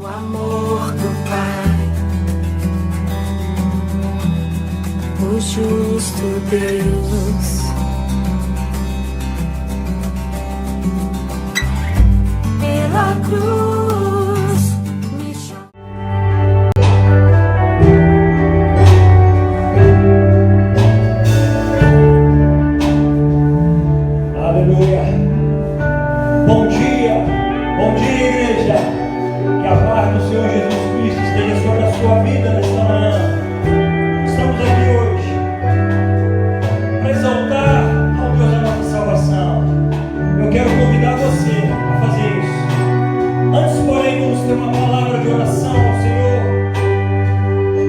O amor do Pai, o justo Deus, pela cruz me chamou. Aleluia. Bom dia, igreja. Que a paz do Senhor Jesus Cristo esteja sobre a sua vida nesta manhã. Estamos aqui hoje para exaltar ao Deus da nossa salvação. Eu quero convidar você a fazer isso. Antes, porém, vamos ter uma palavra de oração ao Senhor.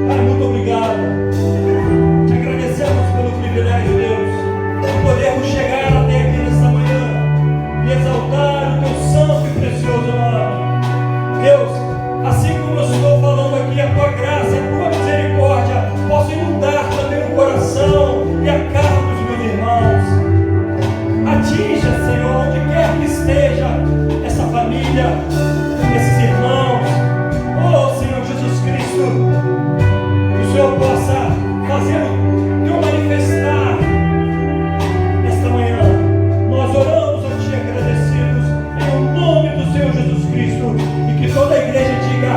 Pai, muito obrigado. Te agradecemos pelo privilégio, Deus, de podermos chegar até aqui nesta manhã e exaltar o teu santo e precioso nome. Deus, assim como eu estou falando aqui, a tua graça, a tua misericórdia possa inundar também o coração e a carne dos meus irmãos. Atinja, Senhor, onde quer que esteja essa família, esses irmãos. Oh, Senhor Jesus Cristo, que o Senhor possa fazer o teu manifestar nesta manhã. Nós oramos a Ti agradecidos em nome do Senhor Jesus Cristo, e que toda a igreja diga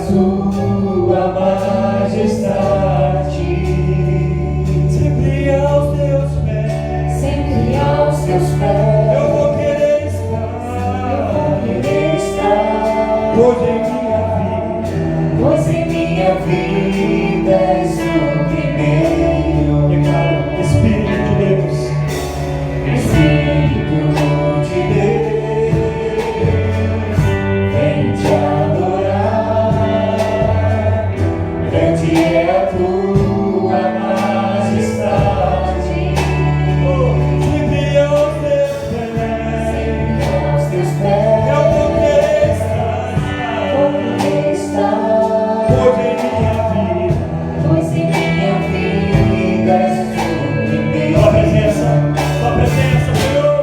sua majestade. Sempre aos teus pés, sempre aos teus pés, eu vou querer estar, pois em minha vida és o primeiro. Declara, Espírito de Deus, Espírito de Deus, vem te adorar. grande é a tua majestade. Oh, sempre aos teus pés, Sempre aos teus pés, eu vou querer estar, pois em minha vida, pois em minha vida és o primeiro. tua presença, Senhor.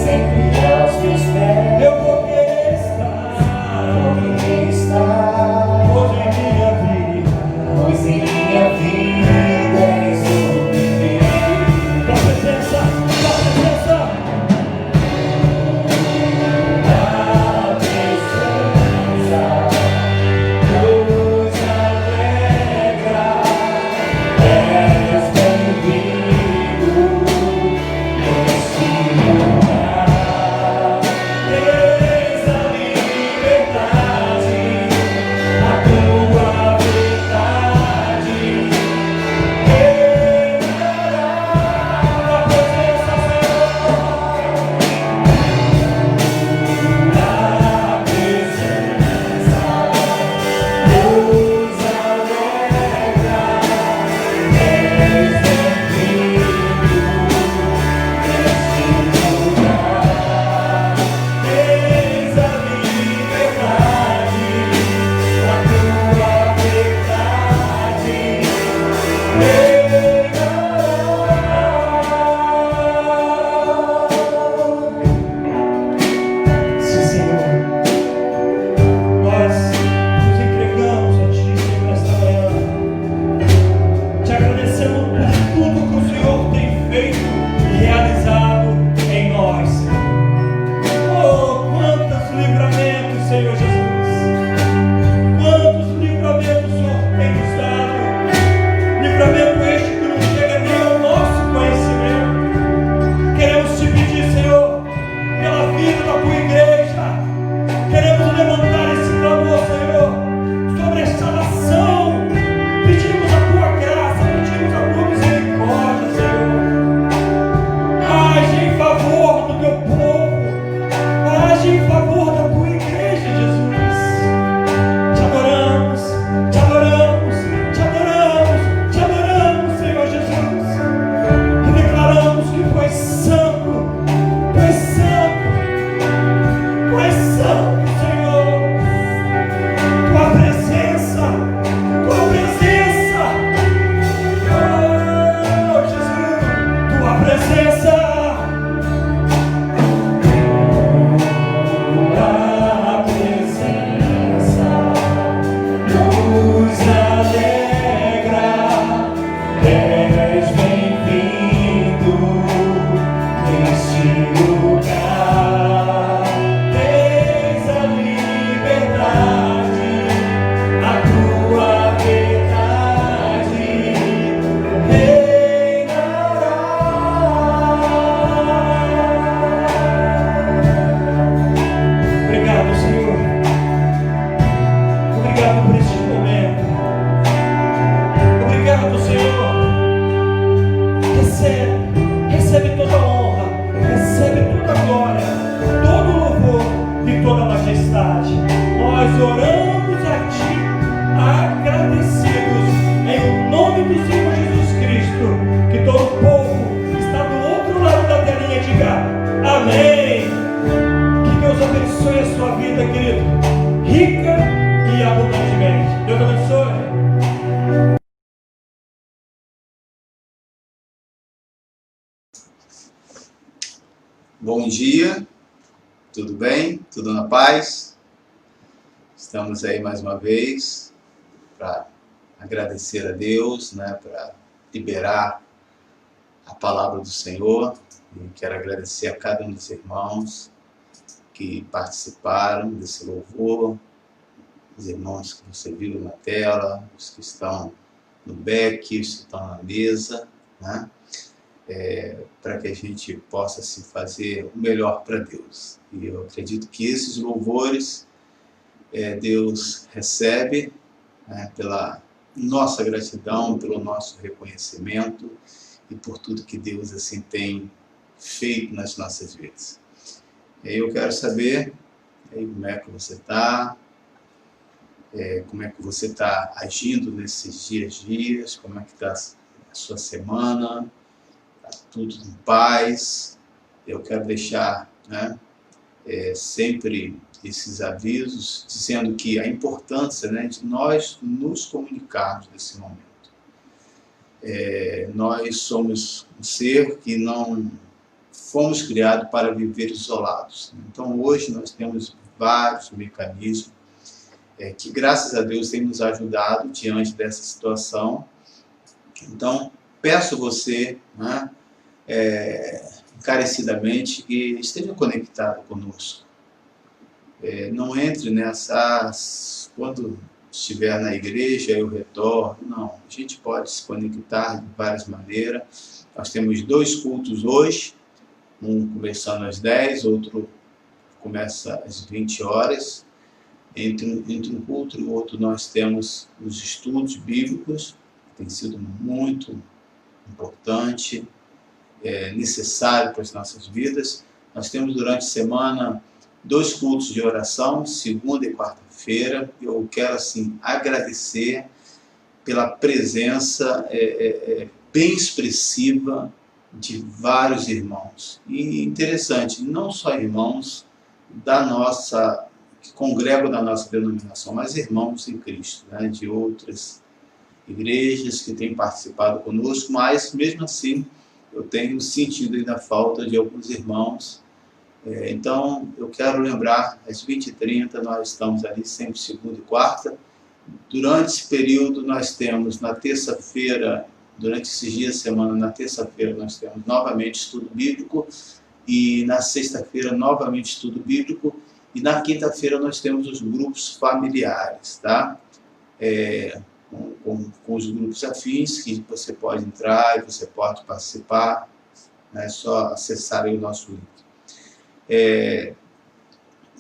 Sempre Bom dia, tudo bem? Tudo na paz? Estamos aí mais uma vez para agradecer a Deus, para liberar a palavra do Senhor. E quero agradecer a cada um dos irmãos que participaram desse louvor, os irmãos que você viu na tela, os que estão no back, os que estão na mesa, para que a gente possa se fazer o melhor para Deus. E eu acredito que esses louvores Deus recebe pela nossa gratidão, pelo nosso reconhecimento e por tudo que Deus assim tem feito nas nossas vidas. Eu quero saber como é que você está, como é que você está agindo nesses dias, como é que está a sua semana, está tudo em paz. Eu quero deixar sempre esses avisos, dizendo que a importância de nós nos comunicarmos nesse momento. Nós somos um ser que não fomos criados para viver isolados. Então hoje nós temos vários mecanismos que graças a Deus tem nos ajudado diante dessa situação. Então peço você encarecidamente que esteja conectado conosco. Não entre nessas, quando estiver na igreja eu retorno, não. A gente pode se conectar de várias maneiras. Nós temos 2 cultos hoje, um começando às 10, outro começa às 20 horas. Entre um culto e o outro nós temos os estudos bíblicos, que tem sido muito importante, necessário para as nossas vidas. Nós temos durante a semana 2 cultos de oração, segunda e quarta-feira. Eu quero assim agradecer pela presença bem expressiva de vários irmãos. E interessante, não só irmãos que congregam da nossa denominação, mas irmãos em Cristo, de outras igrejas que têm participado conosco, mas mesmo assim eu tenho sentido ainda a falta de alguns irmãos. Então eu quero lembrar, às 20h30 nós estamos ali sempre segunda e quarta. Durante esse período nós temos na terça-feira, durante esses dias de semana, na terça-feira nós temos novamente estudo bíblico, e na sexta-feira novamente estudo bíblico, e na quinta-feira nós temos os grupos familiares, com os grupos afins, que você pode entrar e você pode participar, é só acessar aí o nosso link.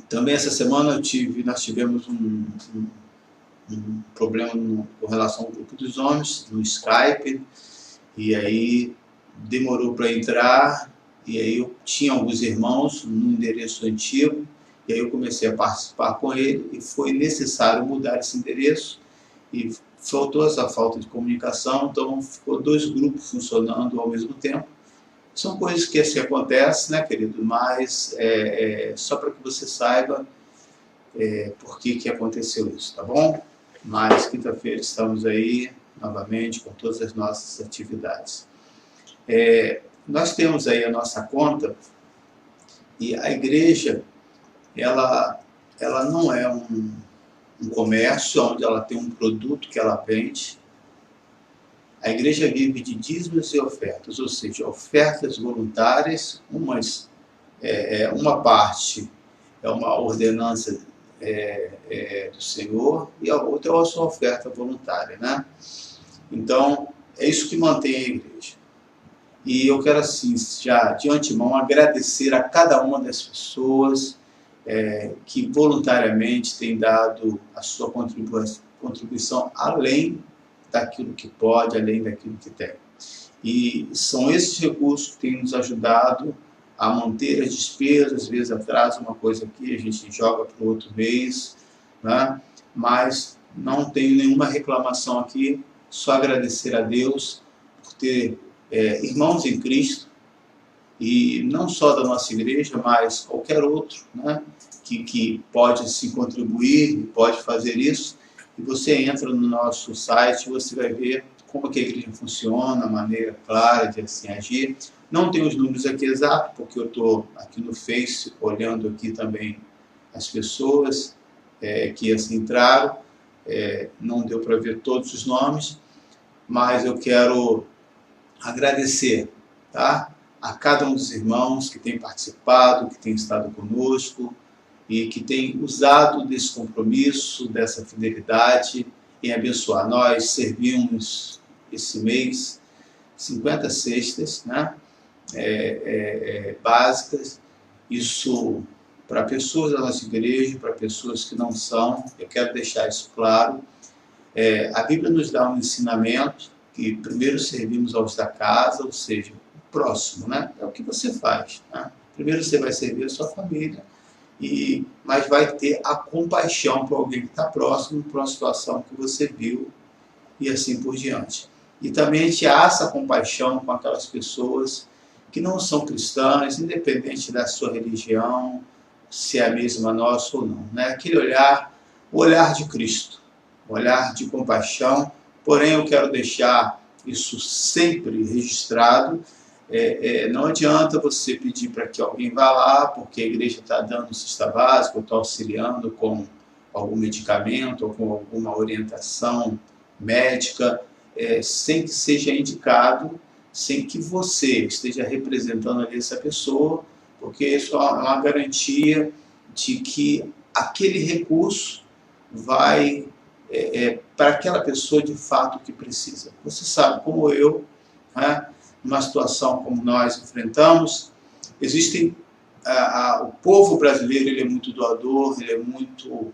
Também essa semana nós tivemos um problema com relação ao grupo dos homens, no Skype, e aí demorou para entrar, e aí eu tinha alguns irmãos no endereço antigo, e aí eu comecei a participar com ele, e foi necessário mudar esse endereço, e faltou essa falta de comunicação, então ficou 2 grupos funcionando ao mesmo tempo. São coisas que assim acontecem, querido, mas só para que você saiba por que aconteceu isso, tá bom? Mas quinta-feira estamos aí novamente com todas as nossas atividades. Nós temos aí a nossa conta, e a igreja, ela não é um comércio onde ela tem um produto que ela vende. A igreja vive de dízimos e ofertas, ou seja, ofertas voluntárias. Uma parte é uma ordenança do Senhor, e a outra é a sua oferta voluntária, Então, é isso que mantém a igreja. E eu quero assim, já de antemão, agradecer a cada uma das pessoas que voluntariamente tem dado a sua contribuição além daquilo que pode, além daquilo que tem. E são esses recursos que têm nos ajudado a manter as despesas. Às vezes atrasa uma coisa aqui, a gente joga para o outro mês, mas não tenho nenhuma reclamação aqui, só agradecer a Deus por ter irmãos em Cristo, e não só da nossa igreja, mas qualquer outro, que pode se contribuir, pode fazer isso. E você entra no nosso site, você vai ver como que a igreja funciona, a maneira clara de assim agir. Não tenho os números aqui exatos, porque eu estou aqui no Face, olhando aqui também as pessoas que assim entraram. Não deu para ver todos os nomes, mas eu quero agradecer, tá? A cada um dos irmãos que tem participado, que tem estado conosco e que tem usado desse compromisso, dessa fidelidade em abençoar. Nós servimos esse mês 50 cestas, né? Básicas, isso para pessoas da nossa igreja, para pessoas que não são. Eu quero deixar isso claro. A Bíblia nos dá um ensinamento que primeiro servimos aos da casa, ou seja, o próximo, né? É o que você faz, né? Primeiro você vai servir a sua família, mas vai ter a compaixão para alguém que está próximo, para uma situação que você viu, e assim por diante. E também a gente assa a compaixão com aquelas pessoas que não são cristãs, independente da sua religião, se é a mesma nossa ou não, né? Aquele olhar, o olhar de Cristo, o olhar de compaixão. Porém, eu quero deixar isso sempre registrado. Não adianta você pedir para que alguém vá lá, porque a igreja está dando cesta básica, ou está auxiliando com algum medicamento, ou com alguma orientação médica, sem que seja indicado, sem que você esteja representando ali essa pessoa, porque isso é uma garantia de que aquele recurso vai para aquela pessoa de fato que precisa. Você sabe, como eu, né, numa situação como nós enfrentamos, existem o povo brasileiro, ele é muito doador, ele é muito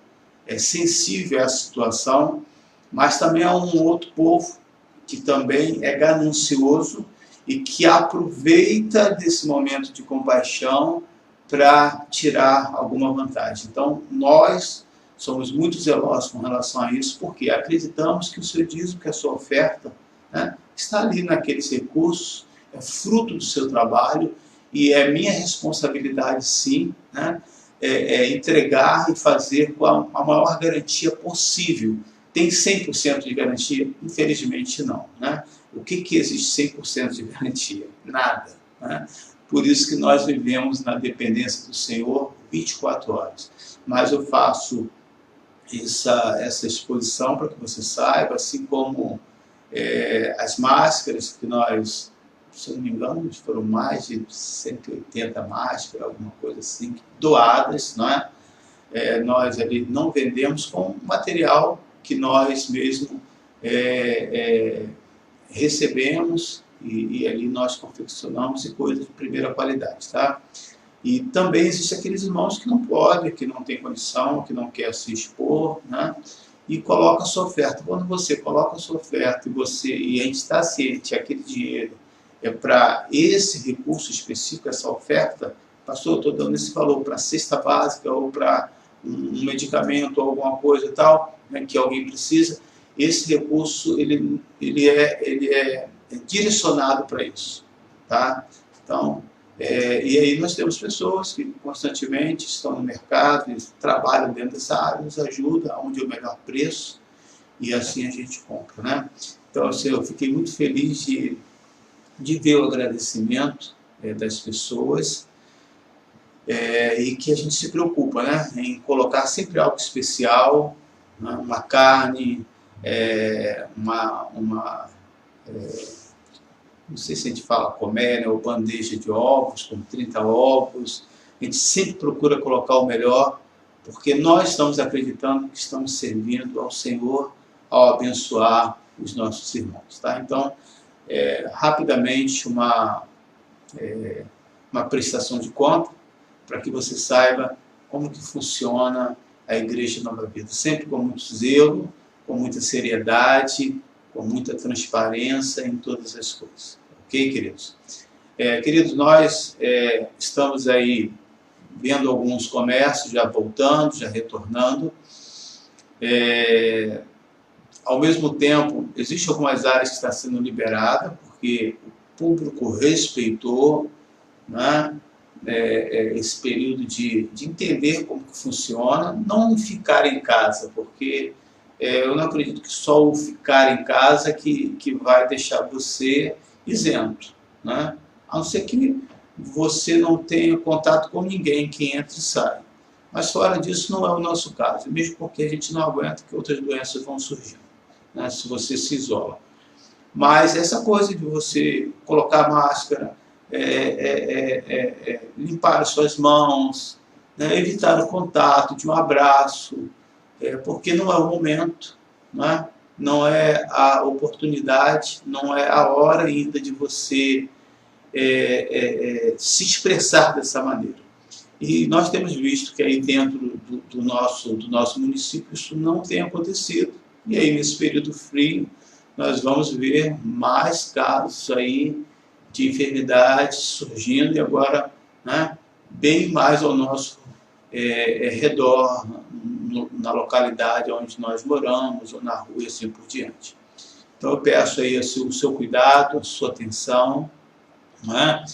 sensível à situação, mas também há um outro povo que também é ganancioso e que aproveita desse momento de compaixão para tirar alguma vantagem. Então, nós somos muito zelosos com relação a isso, porque acreditamos que o seu dízimo, que a sua oferta, né, está ali naqueles recursos, é fruto do seu trabalho, e é minha responsabilidade, sim, né, entregar e fazer com a maior garantia possível. Tem 100% de garantia? Infelizmente não, né? O que existe 100% de garantia? Nada, né? Por isso que nós vivemos na dependência do Senhor 24 horas. Mas eu faço essa exposição para que você saiba, assim como as máscaras que nós, se eu não me engano, foram mais de 180 máscaras, alguma coisa assim, doadas, não é? Nós ali não vendemos com material que nós mesmos recebemos e ali nós confeccionamos e coisas de primeira qualidade, tá? E também existem aqueles irmãos que não podem, que não têm condição, que não querem se expor, né? E coloca a sua oferta. Quando você coloca a sua oferta e a gente está ciente que aquele dinheiro é para esse recurso específico, essa oferta, pastor, eu estou dando esse valor para cesta básica ou para um medicamento ou alguma coisa e tal, né, que alguém precisa, esse recurso ele é direcionado para isso, tá? Então, e aí nós temos pessoas que constantemente estão no mercado, e trabalham dentro dessa área, nos ajudam, onde é o melhor preço, e assim a gente compra, né? Então, assim, eu fiquei muito feliz de ver o agradecimento das pessoas, e que a gente se preocupa, né, em colocar sempre algo especial, né, uma carne, não sei se a gente fala colméria ou bandeja de ovos, com 30 ovos. A gente sempre procura colocar o melhor, porque nós estamos acreditando que estamos servindo ao Senhor ao abençoar os nossos irmãos, tá? Então, rapidamente, uma prestação de conta, para que você saiba como que funciona a Igreja Nova Vida. Sempre com muito zelo, com muita seriedade, com muita transparência em todas as coisas. Ok, queridos? Queridos, nós estamos aí vendo alguns comércios já voltando, já retornando. Ao mesmo tempo, existem algumas áreas que estão sendo liberadas, porque o público respeitou, né, esse período de entender como que funciona, não ficar em casa, porque eu não acredito que só o ficar em casa que vai deixar você isento, né? A não ser que você não tenha contato com ninguém que entra e sai. Mas fora disso não é o nosso caso, mesmo porque a gente não aguenta que outras doenças vão surgindo, né, se você se isola. Mas essa coisa de você colocar máscara, limpar as suas mãos, né, evitar o contato de um abraço, porque não é o momento, né, não é a oportunidade, não é a hora ainda de você se expressar dessa maneira. E nós temos visto que aí dentro do nosso município isso não tem acontecido. E aí nesse período frio nós vamos ver mais casos aí de enfermidades surgindo e agora, né, bem mais ao nosso redor, na localidade onde nós moramos, ou na rua e assim por diante. Então eu peço aí o seu cuidado, a sua atenção, né?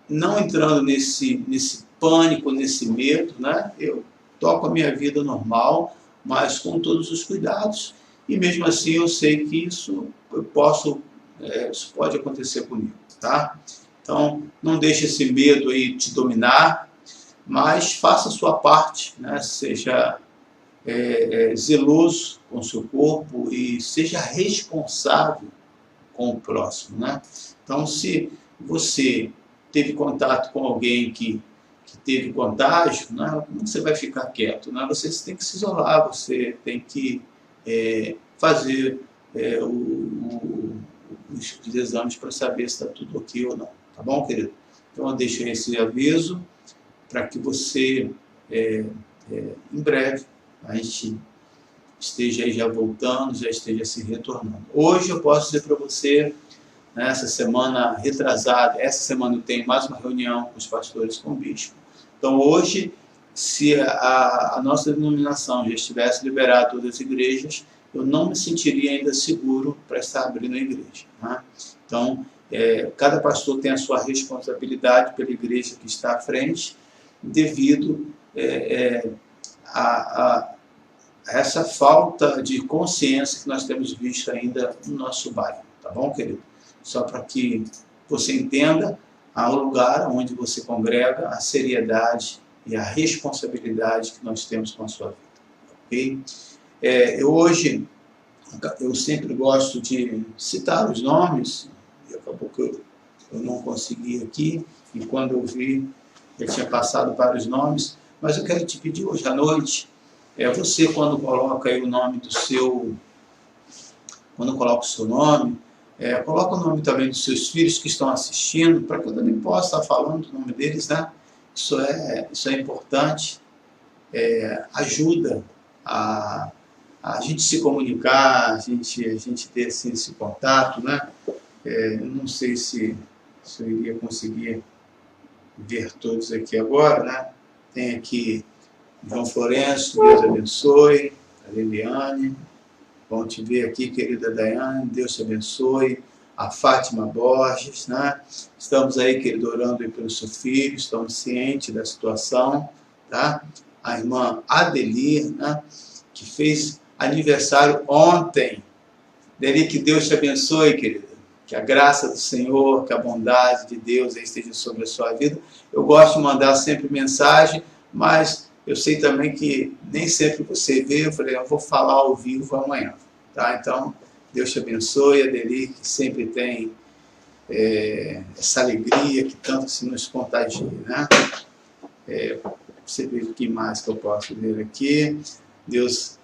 Não entrando nesse pânico, nesse medo, né? Eu toco a minha vida normal, mas com todos os cuidados, e mesmo assim eu sei que isso pode acontecer comigo, tá? Então não deixe esse medo aí te dominar, mas faça a sua parte, né? Seja zeloso com o seu corpo e seja responsável com o próximo, né? Então, se você teve contato com alguém que teve contágio, né, você vai ficar quieto, né? Você tem que se isolar, você tem que fazer os exames para saber se está tudo ok ou não, tá bom, querido? Então, eu deixo esse aviso para que você, em breve, a gente esteja aí já voltando, já esteja se retornando. Hoje eu posso dizer para você, nessa semana retrasada, essa semana eu tenho mais uma reunião com os pastores, com o bispo. Então hoje, se a nossa denominação já estivesse liberada todas as igrejas, eu não me sentiria ainda seguro para estar abrindo a igreja, né? Então, cada pastor tem a sua responsabilidade pela igreja que está à frente, devido a essa falta de consciência que nós temos visto ainda no nosso bairro, tá bom, querido? Só para que você entenda o lugar onde você congrega, a seriedade e a responsabilidade que nós temos com a sua vida, ok? Hoje, eu sempre gosto de citar os nomes, e acabou que eu não consegui aqui, e quando eu vi, já tinha passado vários nomes, mas eu quero te pedir hoje à noite, você quando coloca aí o nome do seu, quando coloca o seu nome, coloca o nome também dos seus filhos que estão assistindo, para que eu também possa estar falando o nome deles, né? Isso é importante, ajuda a gente se comunicar, a gente ter esse contato, né? Eu não sei se eu iria conseguir ver todos aqui agora, né? Tem aqui João Florencio, Deus abençoe, a Liliane, bom te ver aqui, querida Daiane, Deus te abençoe, a Fátima Borges, né? Estamos aí, querido, orando aí pelo seu filho, estamos cientes da situação, tá? A irmã Adelir, né? Que fez aniversário ontem. Deli, que Deus te abençoe, querida, que a graça do Senhor, que a bondade de Deus aí esteja sobre a sua vida. Eu gosto de mandar sempre mensagem, mas eu sei também que nem sempre você vê. Eu falei, eu vou falar ao vivo amanhã, tá? Então, Deus te abençoe, Adeli, que sempre tem essa alegria que tanto se nos contagia, né? Você vê o que mais que eu posso ver aqui. Deus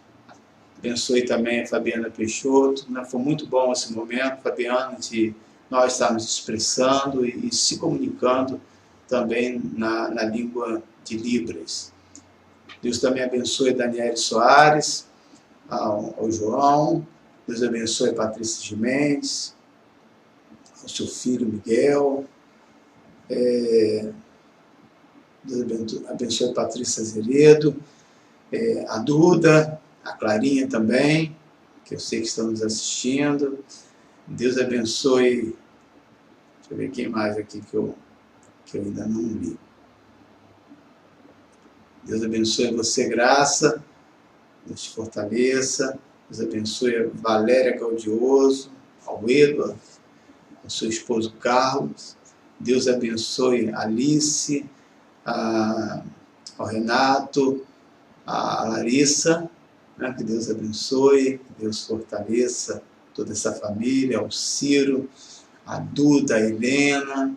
abençoe também a Fabiana Peixoto, né? Foi muito bom esse momento, Fabiana, de nós estarmos expressando e se comunicando também na língua de Libras. Deus também abençoe a Daniele Soares, ao João, Deus abençoe a Patrícia Gimenez, ao seu filho Miguel, Deus abençoe a Patrícia Azeredo, a Duda, a Clarinha também, que eu sei que estão nos assistindo. Deus abençoe, deixa eu ver quem mais aqui que eu ainda não li. Deus abençoe você, Graça, Deus te fortaleça, Deus abençoe a Valéria Gaudioso, ao Edward, ao seu esposo Carlos, Deus abençoe a Alice, ao Renato, a Larissa, né? Que Deus abençoe, que Deus fortaleça toda essa família, ao Ciro, a Duda, a Helena,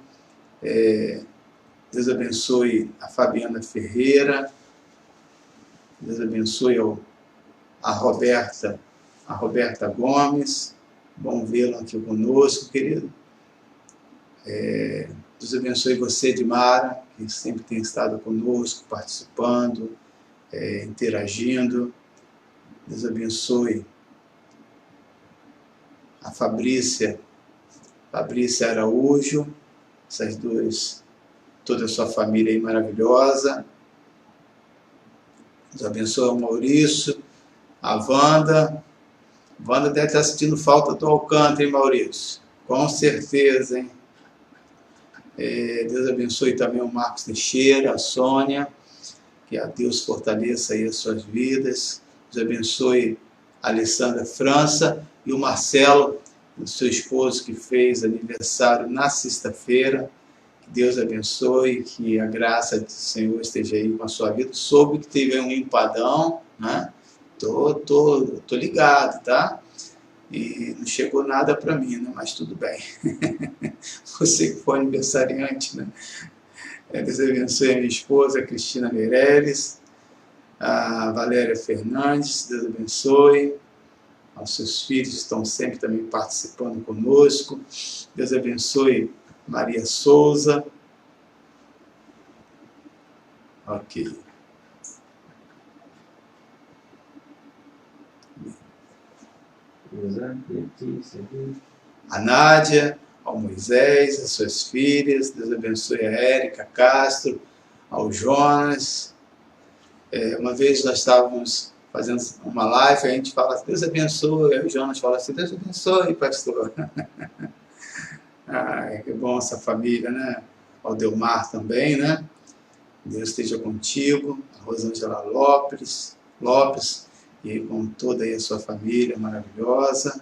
Deus abençoe a Fabiana Ferreira, Deus abençoe a Roberta Gomes, bom vê-la aqui conosco, querido. Deus abençoe você, Edmara, que sempre tem estado conosco, participando, interagindo. Deus abençoe a Fabrícia Araújo, essas duas, toda a sua família aí maravilhosa. Deus abençoe o Maurício, a Wanda. Wanda deve estar sentindo falta do Alcântara, hein, Maurício? Com certeza, hein? Deus abençoe também o Marcos Teixeira, a Sônia, que a Deus fortaleça aí as suas vidas. Deus abençoe a Alessandra França e o Marcelo, o seu esposo, que fez aniversário na sexta-feira. Que Deus abençoe, que a graça do Senhor esteja aí com a sua vida. Soube que teve um empadão, né? Tô ligado, tá? E não chegou nada para mim, né? Mas tudo bem. Você que foi aniversariante, né? Deus abençoe a minha esposa, a Cristina Meirelles, a Valéria Fernandes, Deus abençoe. Os seus filhos estão sempre também participando conosco. Deus abençoe Maria Souza. Ok. A Nádia, ao Moisés, as suas filhas. Deus abençoe a Érica Castro, ao Jonas. Uma vez nós estávamos fazendo uma live, a gente fala, Deus abençoe, aí o Jonas fala assim, Deus abençoe, pastor. Que bom essa família, né? Ao Delmar também, né? Deus esteja contigo, a Rosângela Lopes, e com toda aí a sua família maravilhosa.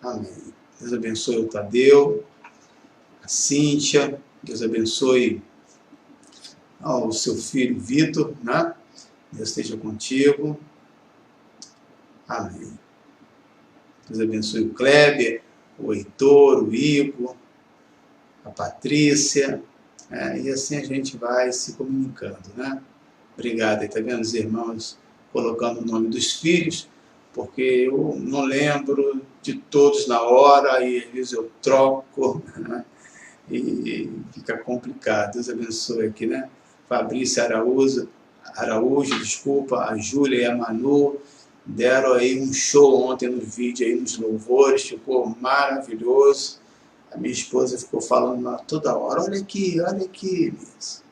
Amém. Deus abençoe o Tadeu, a Cíntia, Deus abençoe o seu filho Vitor, né? Deus esteja contigo. Amém. Deus abençoe o Kleber, o Heitor, o Igor, a Patrícia, e assim a gente vai se comunicando, né? Obrigado aí, tá vendo os irmãos colocando o nome dos filhos, porque eu não lembro de todos na hora e às vezes eu troco, né? E fica complicado. Deus abençoe aqui, né? Fabrício Araújo, desculpa, a Júlia e a Manu deram aí um show ontem no vídeo, aí nos louvores, ficou maravilhoso. A minha esposa ficou falando toda hora, olha aqui, mesmo.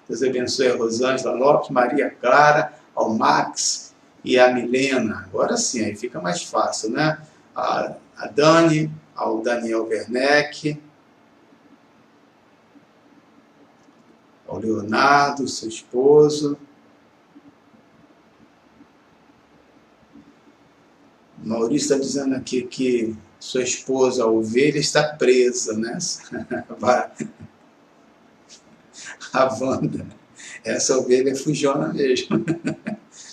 Deus abençoe a Rosângela Lopes, Maria Clara, ao Max e a Milena. Agora sim, aí fica mais fácil, né? A Dani, ao Daniel Werneck, ao Leonardo, seu esposo. Maurício está dizendo aqui que sua esposa, a ovelha, está presa, né? A Wanda. Essa ovelha é fujona mesmo.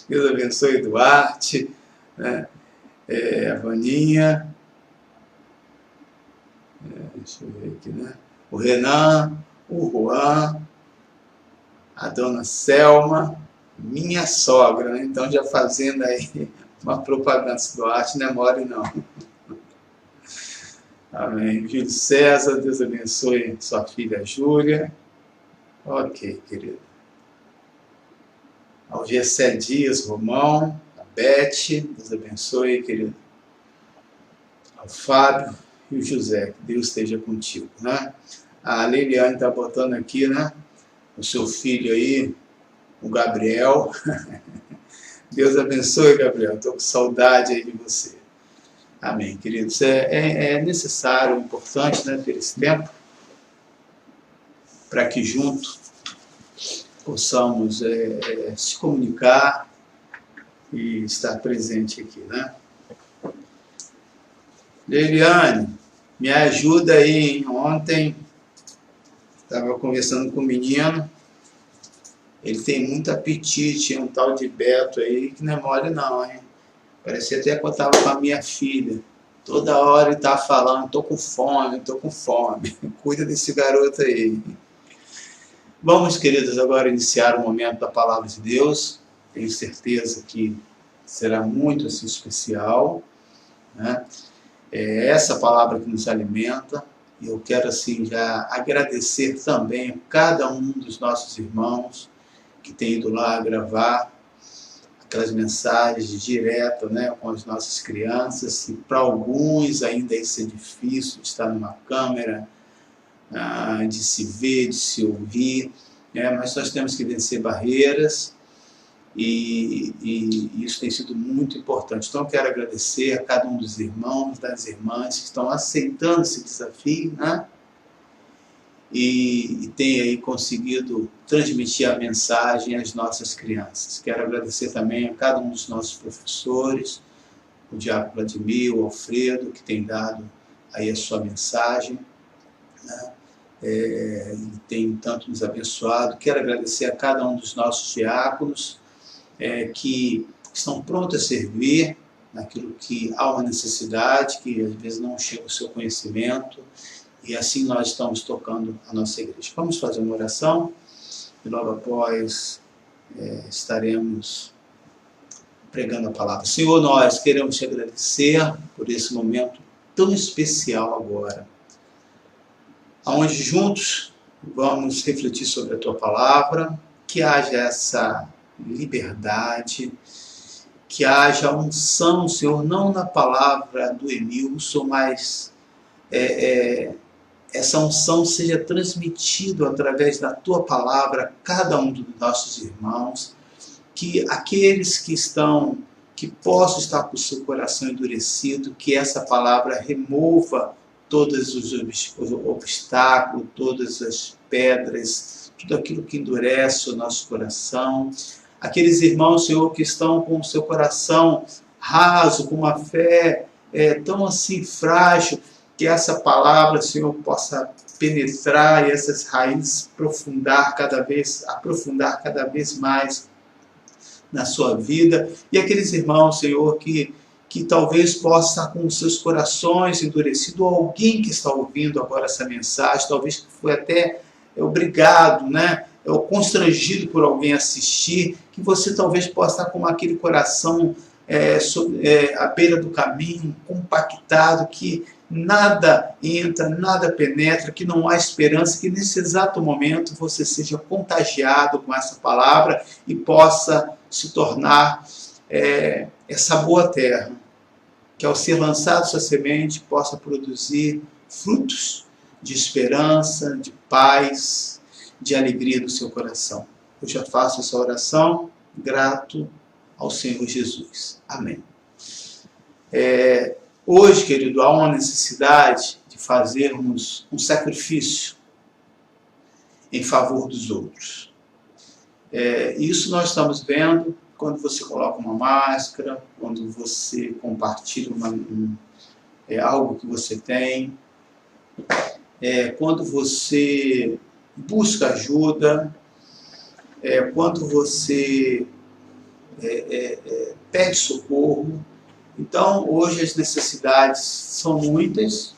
Deus abençoe Duarte, né? A Vaninha. Deixa eu ver aqui, né? O Renan, o Juan, a dona Selma, minha sogra, né? Então já fazendo aí uma propaganda do Duarte, não é mole não. Amém. Júlio César, Deus abençoe sua filha Júlia. Ok, querido. Ao Gessé Dias, Romão, a Beth, Deus abençoe, querido. Ao Fábio e o José, que Deus esteja contigo, né? A Liliane está botando aqui, né? O seu filho aí, o Gabriel. Deus abençoe, Gabriel. Estou com saudade aí de você. Amém, queridos. É necessário, importante, né, ter esse tempo para que juntos possamos se comunicar e estar presente aqui, né? Liliane, me ajuda aí, hein? Ontem Estava conversando com o menino, ele tem muito apetite, um tal de Beto aí, que não é mole não, hein? Parecia até que eu estava com a minha filha. Toda hora ele estava falando, tô com fome. Cuida desse garoto aí. Vamos, queridos, agora iniciar o momento da Palavra de Deus. Tenho certeza que será muito assim, especial, né? É essa palavra que nos alimenta. E eu quero assim já agradecer também a cada um dos nossos irmãos que tem ido lá gravar aquelas mensagens diretas, né, com as nossas crianças. E para alguns ainda isso é difícil, de estar numa câmera, de se ver, de se ouvir, né, mas nós temos que vencer barreiras e isso tem sido muito importante. Então eu quero agradecer a cada um dos irmãos, das irmãs que estão aceitando esse desafio, né? E tem aí conseguido transmitir a mensagem às nossas crianças. Quero agradecer também a cada um dos nossos professores, o Diácono Vladimir, o Alfredo, que tem dado aí a sua mensagem, né? E tem tanto nos abençoado. Quero agradecer a cada um dos nossos diáconos que estão prontos a servir naquilo que há uma necessidade, que às vezes não chega ao seu conhecimento. E assim nós estamos tocando a nossa igreja. Vamos fazer uma oração e logo após estaremos pregando a palavra. Senhor, nós queremos te agradecer por esse momento tão especial agora, onde juntos vamos refletir sobre a tua palavra, que haja essa liberdade, que haja unção, Senhor, não na palavra do Emilson, mas essa unção seja transmitida através da tua palavra a cada um dos nossos irmãos, que aqueles que possam estar com o seu coração endurecido, que essa palavra remova todos os obstáculos, todas as pedras, tudo aquilo que endurece o nosso coração. Aqueles irmãos, Senhor, que estão com o seu coração raso, com uma fé tão assim frágil, que essa palavra, Senhor, possa penetrar e essas raízes aprofundar cada vez mais na sua vida. E aqueles irmãos, Senhor, que talvez possa estar com os seus corações endurecidos, ou alguém que está ouvindo agora essa mensagem, talvez que foi até obrigado, né, ou constrangido por alguém assistir, que você talvez possa estar com aquele coração à beira do caminho, compactado, que nada entra, nada penetra, que não há esperança, que nesse exato momento você seja contagiado com essa palavra e possa se tornar essa boa terra, que ao ser lançado sua semente possa produzir frutos de esperança, de paz, de alegria no seu coração. Eu já faço essa oração grato ao Senhor Jesus. Amém. Hoje, querido, há uma necessidade de fazermos um sacrifício em favor dos outros. Isso nós estamos vendo quando você coloca uma máscara, quando você compartilha algo que você tem, quando você busca ajuda, quando você pede socorro. Então, hoje as necessidades são muitas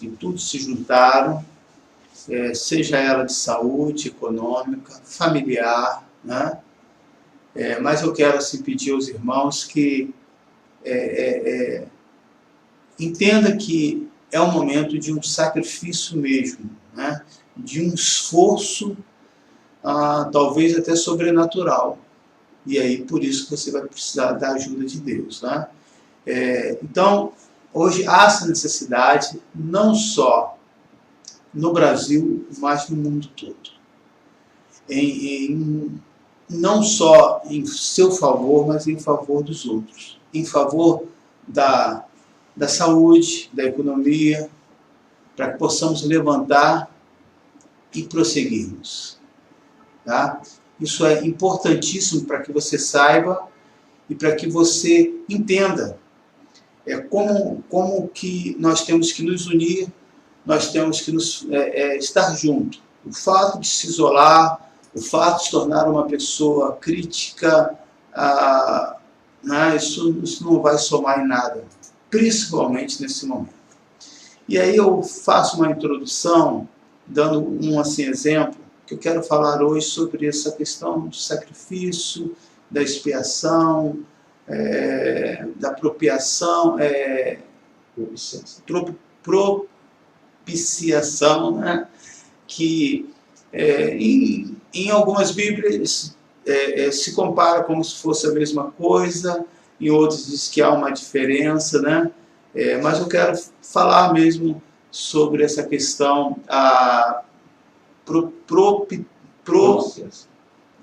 e tudo se juntaram, seja ela de saúde, econômica, familiar, né? Mas eu quero assim, pedir aos irmãos que entenda que é um momento de um sacrifício mesmo, né? De um esforço, talvez até sobrenatural. E aí, por isso que você vai precisar da ajuda de Deus, né? Então, hoje há essa necessidade, não só no Brasil, mas no mundo todo. Não só em seu favor, mas em favor dos outros. Em favor da saúde, da economia, para que possamos levantar e prosseguirmos. Tá? Isso é importantíssimo para que você saiba e para que você entenda como que nós temos que nos unir, nós temos que estar juntos O fato de se isolar, o fato de se tornar uma pessoa crítica, isso não vai somar em nada, principalmente nesse momento. E aí eu faço uma introdução, dando um exemplo, que eu quero falar hoje sobre essa questão do sacrifício, da expiação, da propiciação, propiciação, né? Que em algumas Bíblias se compara como se fosse a mesma coisa, em outros diz que há uma diferença, né? Mas eu quero falar mesmo sobre essa questão,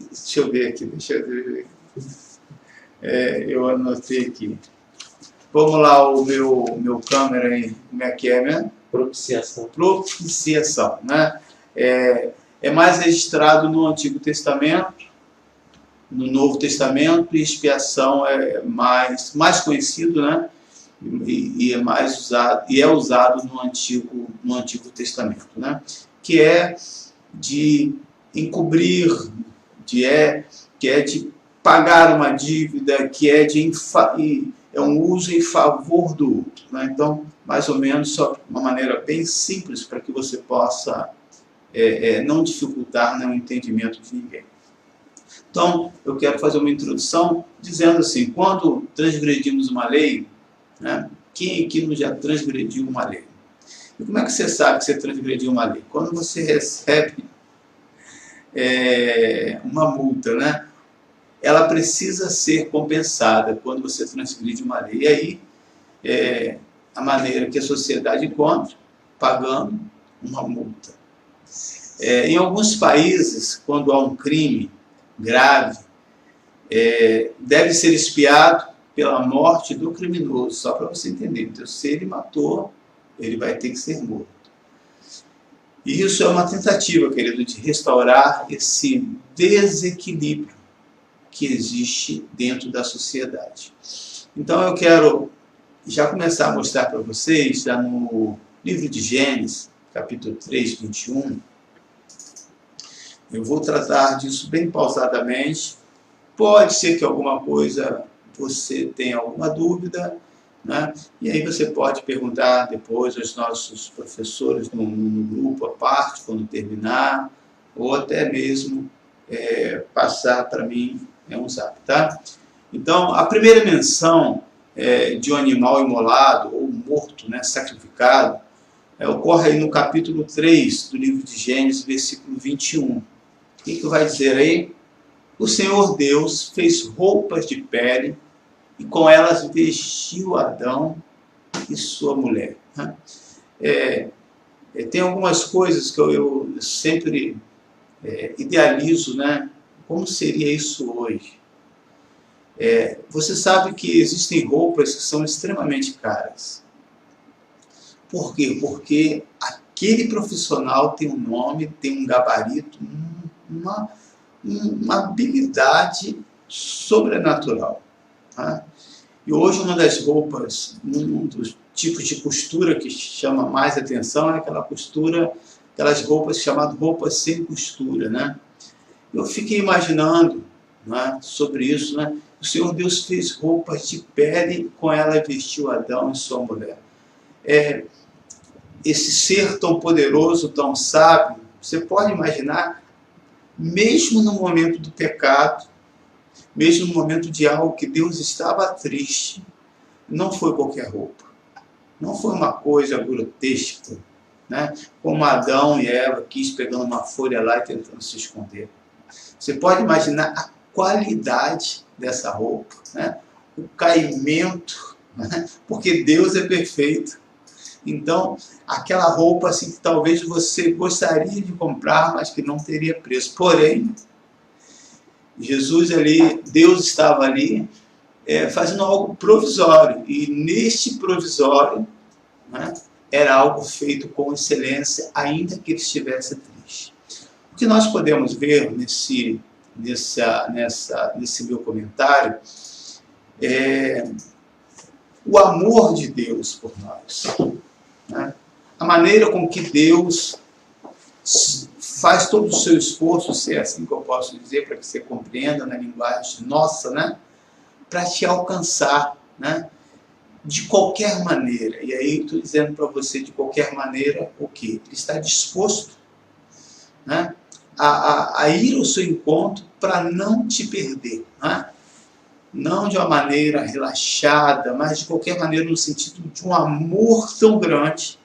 deixa eu ver aqui, eu anotei aqui. Vamos lá, o meu câmera aí, como é que é mesmo? Propiciação. Propiciação, né? É mais registrado no Antigo Testamento, no Novo Testamento, e expiação é mais conhecido, né? E é mais usado, e é usado no Antigo Testamento, né? Que é de encobrir, que é de pagar uma dívida, que é um uso em favor do outro, né? Então, mais ou menos, só de uma maneira bem simples para que você possa não dificultar, né, o entendimento de ninguém. Então, eu quero fazer uma introdução dizendo assim: quando transgredimos uma lei, né, quem aqui não já transgrediu uma lei? E como é que você sabe que você transgrediu uma lei? Quando você recebe uma multa, né? Ela precisa ser compensada quando você transgride uma lei. E aí, a maneira que a sociedade encontra, pagando uma multa. Em alguns países, quando há um crime grave, deve ser expiado pela morte do criminoso, só para você entender. Então, se ele matou, ele vai ter que ser morto. E isso é uma tentativa, querido, de restaurar esse desequilíbrio que existe dentro da sociedade. Então eu quero já começar a mostrar para vocês, já no livro de Gênesis, capítulo 3, 21, eu vou tratar disso bem pausadamente. Pode ser que alguma coisa você tenha alguma dúvida, né? E aí você pode perguntar depois aos nossos professores no grupo à parte, quando terminar, ou até mesmo passar para mim um zap, tá? Então, a primeira menção de um animal imolado ou morto, né, sacrificado, ocorre aí no capítulo 3 do livro de Gênesis, versículo 21. O que vai dizer aí? O Senhor Deus fez roupas de pele e com elas vestiu Adão e sua mulher. Né? Tem algumas coisas que eu sempre idealizo, né? Como seria isso hoje? Você sabe que existem roupas que são extremamente caras. Por quê? Porque aquele profissional tem um nome, tem um gabarito, uma habilidade sobrenatural. Tá? E hoje uma das roupas, um dos tipos de costura que chama mais atenção é aquelas roupas chamadas roupas sem costura, né? Eu fiquei imaginando, né, sobre isso, né? O Senhor Deus fez roupas de pele, com ela vestiu Adão e sua mulher. Esse ser tão poderoso, tão sábio, você pode imaginar, mesmo no momento do pecado, mesmo no momento de algo que Deus estava triste, não foi qualquer roupa. Não foi uma coisa grotesca, né? Como Adão e Eva quis pegando uma folha lá e tentando se esconder. Você pode imaginar a qualidade dessa roupa, né? O caimento, né? Porque Deus é perfeito. Então, aquela roupa assim, que talvez você gostaria de comprar, mas que não teria preço. Porém, Jesus ali, Deus estava ali, fazendo algo provisório. E neste provisório, né, era algo feito com excelência, ainda que ele estivesse triste. O que nós podemos ver nesse meu comentário o amor de Deus por nós, né? A maneira com que Deus faz todo o seu esforço, se é assim que eu posso dizer, para que você compreenda na linguagem nossa, né? Para te alcançar, né? De qualquer maneira. E aí estou dizendo para você, de qualquer maneira, o quê? Ele está disposto, né? A ir ao seu encontro para não te perder, né? Não de uma maneira relaxada, mas de qualquer maneira no sentido de um amor tão grande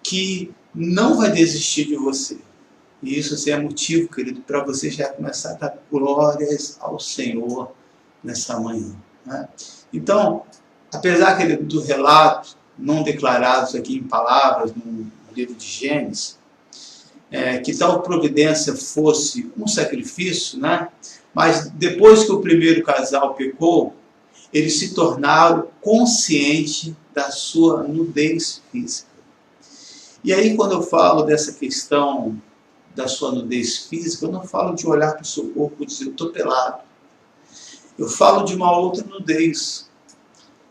que não vai desistir de você. E isso assim, é motivo, querido, para você já começar a dar glórias ao Senhor nessa manhã, né? Então, apesar, querido, do relato não declarados aqui em palavras no livro de Gênesis, que tal providência fosse um sacrifício, né? Mas depois que o primeiro casal pecou, eles se tornaram conscientes da sua nudez física. E aí, quando eu falo dessa questão da sua nudez física, eu não falo de olhar para o seu corpo e dizer, eu estou pelado. Eu falo de uma outra nudez,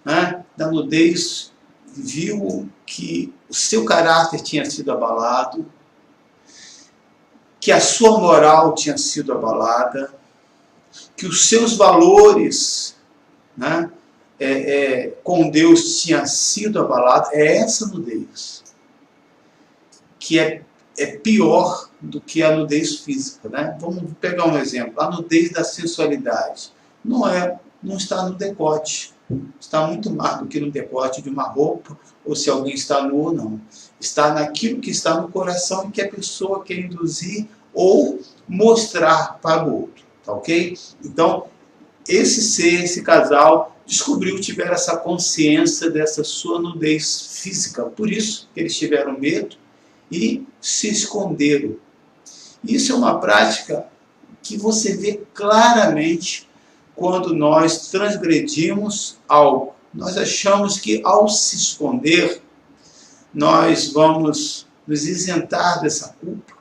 né? Da nudez, viu que o seu caráter tinha sido abalado, que a sua moral tinha sido abalada, que os seus valores, né, com Deus tinha sido abalado. É essa nudez que é pior do que a nudez física, né? Vamos pegar um exemplo. A nudez da sensualidade não está no decote. Está muito mais do que no decote de uma roupa, ou se alguém está nu ou não. Está naquilo que está no coração e que a pessoa quer induzir ou mostrar para o outro, tá ok? Então, esse casal descobriu, tiveram essa consciência dessa sua nudez física. Por isso que eles tiveram medo e se esconderam. Isso é uma prática que você vê claramente quando nós transgredimos algo. Nós achamos que ao se esconder, nós vamos nos isentar dessa culpa.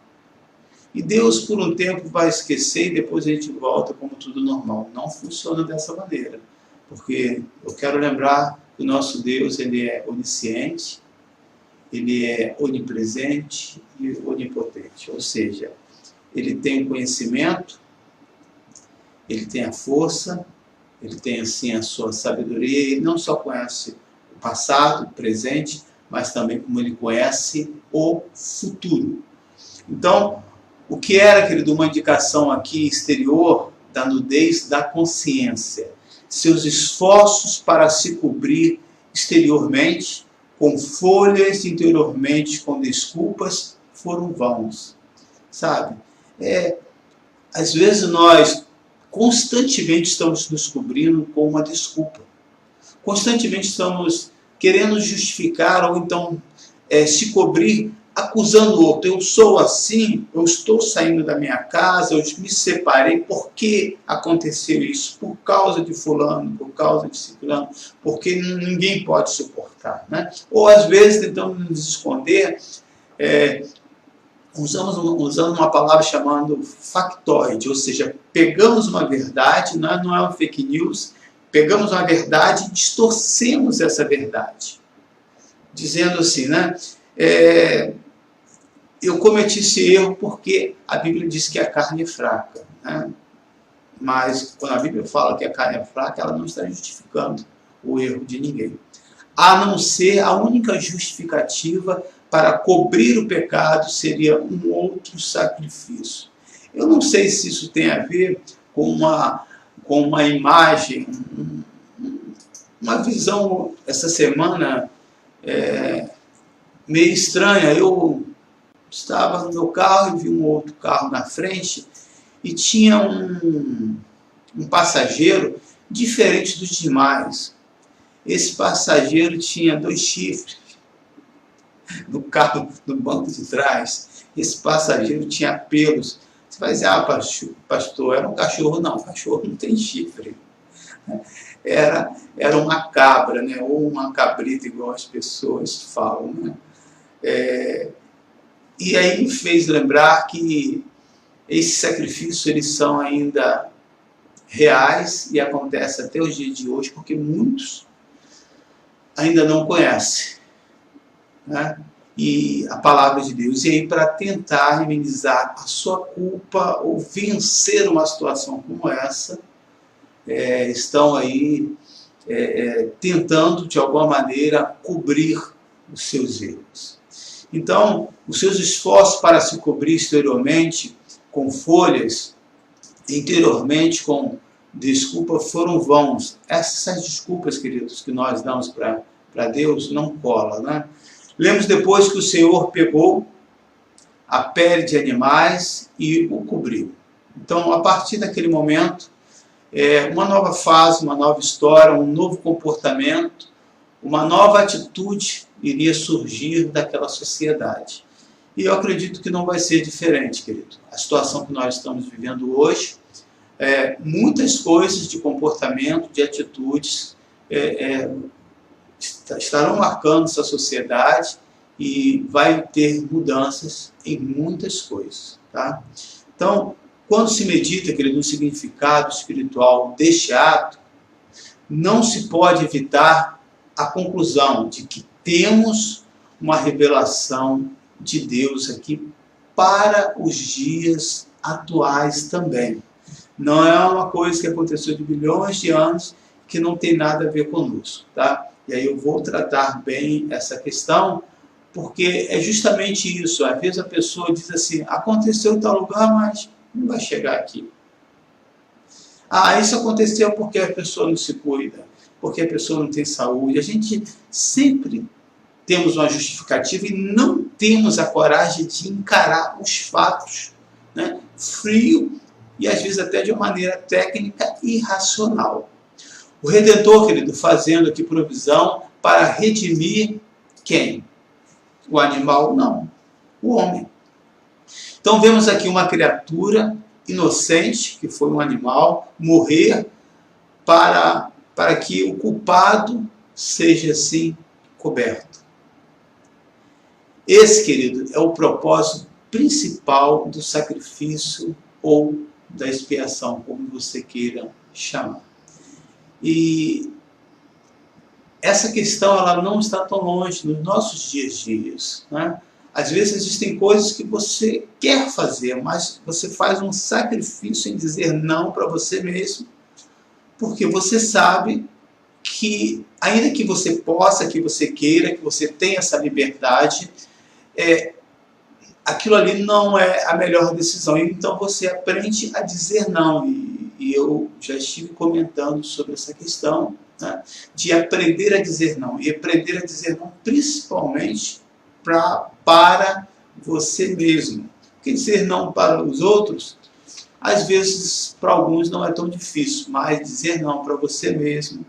E Deus, por um tempo, vai esquecer e depois a gente volta como tudo normal. Não funciona dessa maneira. Porque eu quero lembrar que o nosso Deus, ele é onisciente, ele é onipresente e onipotente. Ou seja, ele tem o conhecimento, ele tem a força, ele tem assim a sua sabedoria, e ele não só conhece o passado, o presente, mas também como ele conhece o futuro. Então, o que era, querido, uma indicação aqui exterior da nudez da consciência? Seus esforços para se cobrir exteriormente, com folhas, interiormente com desculpas, foram vãos. Sabe? Às vezes nós constantemente estamos nos cobrindo com uma desculpa. Constantemente estamos querendo justificar ou então se cobrir acusando o outro. Eu sou assim, eu estou saindo da minha casa, eu me separei, por que aconteceu isso? Por causa de fulano, por causa de ciclano, porque ninguém pode suportar, né? Ou às vezes tentamos nos esconder, usando uma palavra chamando factoide, ou seja, pegamos uma verdade, não é uma fake news, pegamos uma verdade e distorcemos essa verdade, dizendo assim, né? Eu cometi esse erro porque a Bíblia diz que a carne é fraca, né? Mas quando a Bíblia fala que a carne é fraca, ela não está justificando o erro de ninguém. A não ser a única justificativa para cobrir o pecado seria um outro sacrifício. Eu não sei se isso tem a ver com uma imagem, uma visão essa semana meio estranha. Eu estava no meu carro e vi um outro carro na frente e tinha um passageiro diferente dos demais. Esse passageiro tinha 2 chifres no carro, no banco de trás. Esse passageiro tinha pelos. Você vai dizer, pastor, era um cachorro. Não, cachorro não tem chifre. Era uma cabra, né? Ou uma cabrita, igual as pessoas falam, né? E aí me fez lembrar que esses sacrifícios eles são ainda reais e acontecem até os dias de hoje, porque muitos ainda não conhecem, né? e a palavra de Deus. E aí, para tentar amenizar a sua culpa ou vencer uma situação como essa, estão aí tentando, de alguma maneira, cobrir os seus erros. Então, os seus esforços para se cobrir exteriormente com folhas, interiormente com desculpa, foram vãos. Essas desculpas, queridos, que nós damos para Deus, não cola, né? Lemos depois que o Senhor pegou a pele de animais e o cobriu. Então, a partir daquele momento, uma nova fase, uma nova história, um novo comportamento, uma nova atitude iria surgir daquela sociedade. E eu acredito que não vai ser diferente, querido. A situação que nós estamos vivendo hoje, muitas coisas de comportamento, de atitudes, estarão marcando essa sociedade e vai ter mudanças em muitas coisas. Tá? Então, quando se medita, querido, no significado espiritual deste ato, não se pode evitar a conclusão de que temos uma revelação de Deus aqui para os dias atuais também. Não é uma coisa que aconteceu de bilhões de anos que não tem nada a ver conosco, tá? E aí eu vou tratar bem essa questão, porque é justamente isso. Às vezes a pessoa diz assim, aconteceu em tal lugar, mas não vai chegar aqui. Isso aconteceu porque a pessoa não se cuida, porque a pessoa não tem saúde. A gente sempre temos uma justificativa e não temos a coragem de encarar os fatos, né? Frio e às vezes até de uma maneira técnica e racional. O Redentor, querido, fazendo aqui provisão para redimir quem? O animal? Não, o homem. Então vemos aqui uma criatura inocente, que foi um animal, morrer para que o culpado seja assim coberto. Esse, querido, é o propósito principal do sacrifício ou da expiação, como você queira chamar. E essa questão ela não está tão longe nos nossos dias, né? Às vezes existem coisas que você quer fazer, mas você faz um sacrifício em dizer não para você mesmo, porque você sabe que, ainda que você possa, que você queira, que você tenha essa liberdade, aquilo ali não é a melhor decisão. Então você aprende a dizer não. E eu já estive comentando sobre essa questão, né, de aprender a dizer não. E aprender a dizer não principalmente para você mesmo. Porque dizer não para os outros, às vezes para alguns não é tão difícil, mas dizer não para você mesmo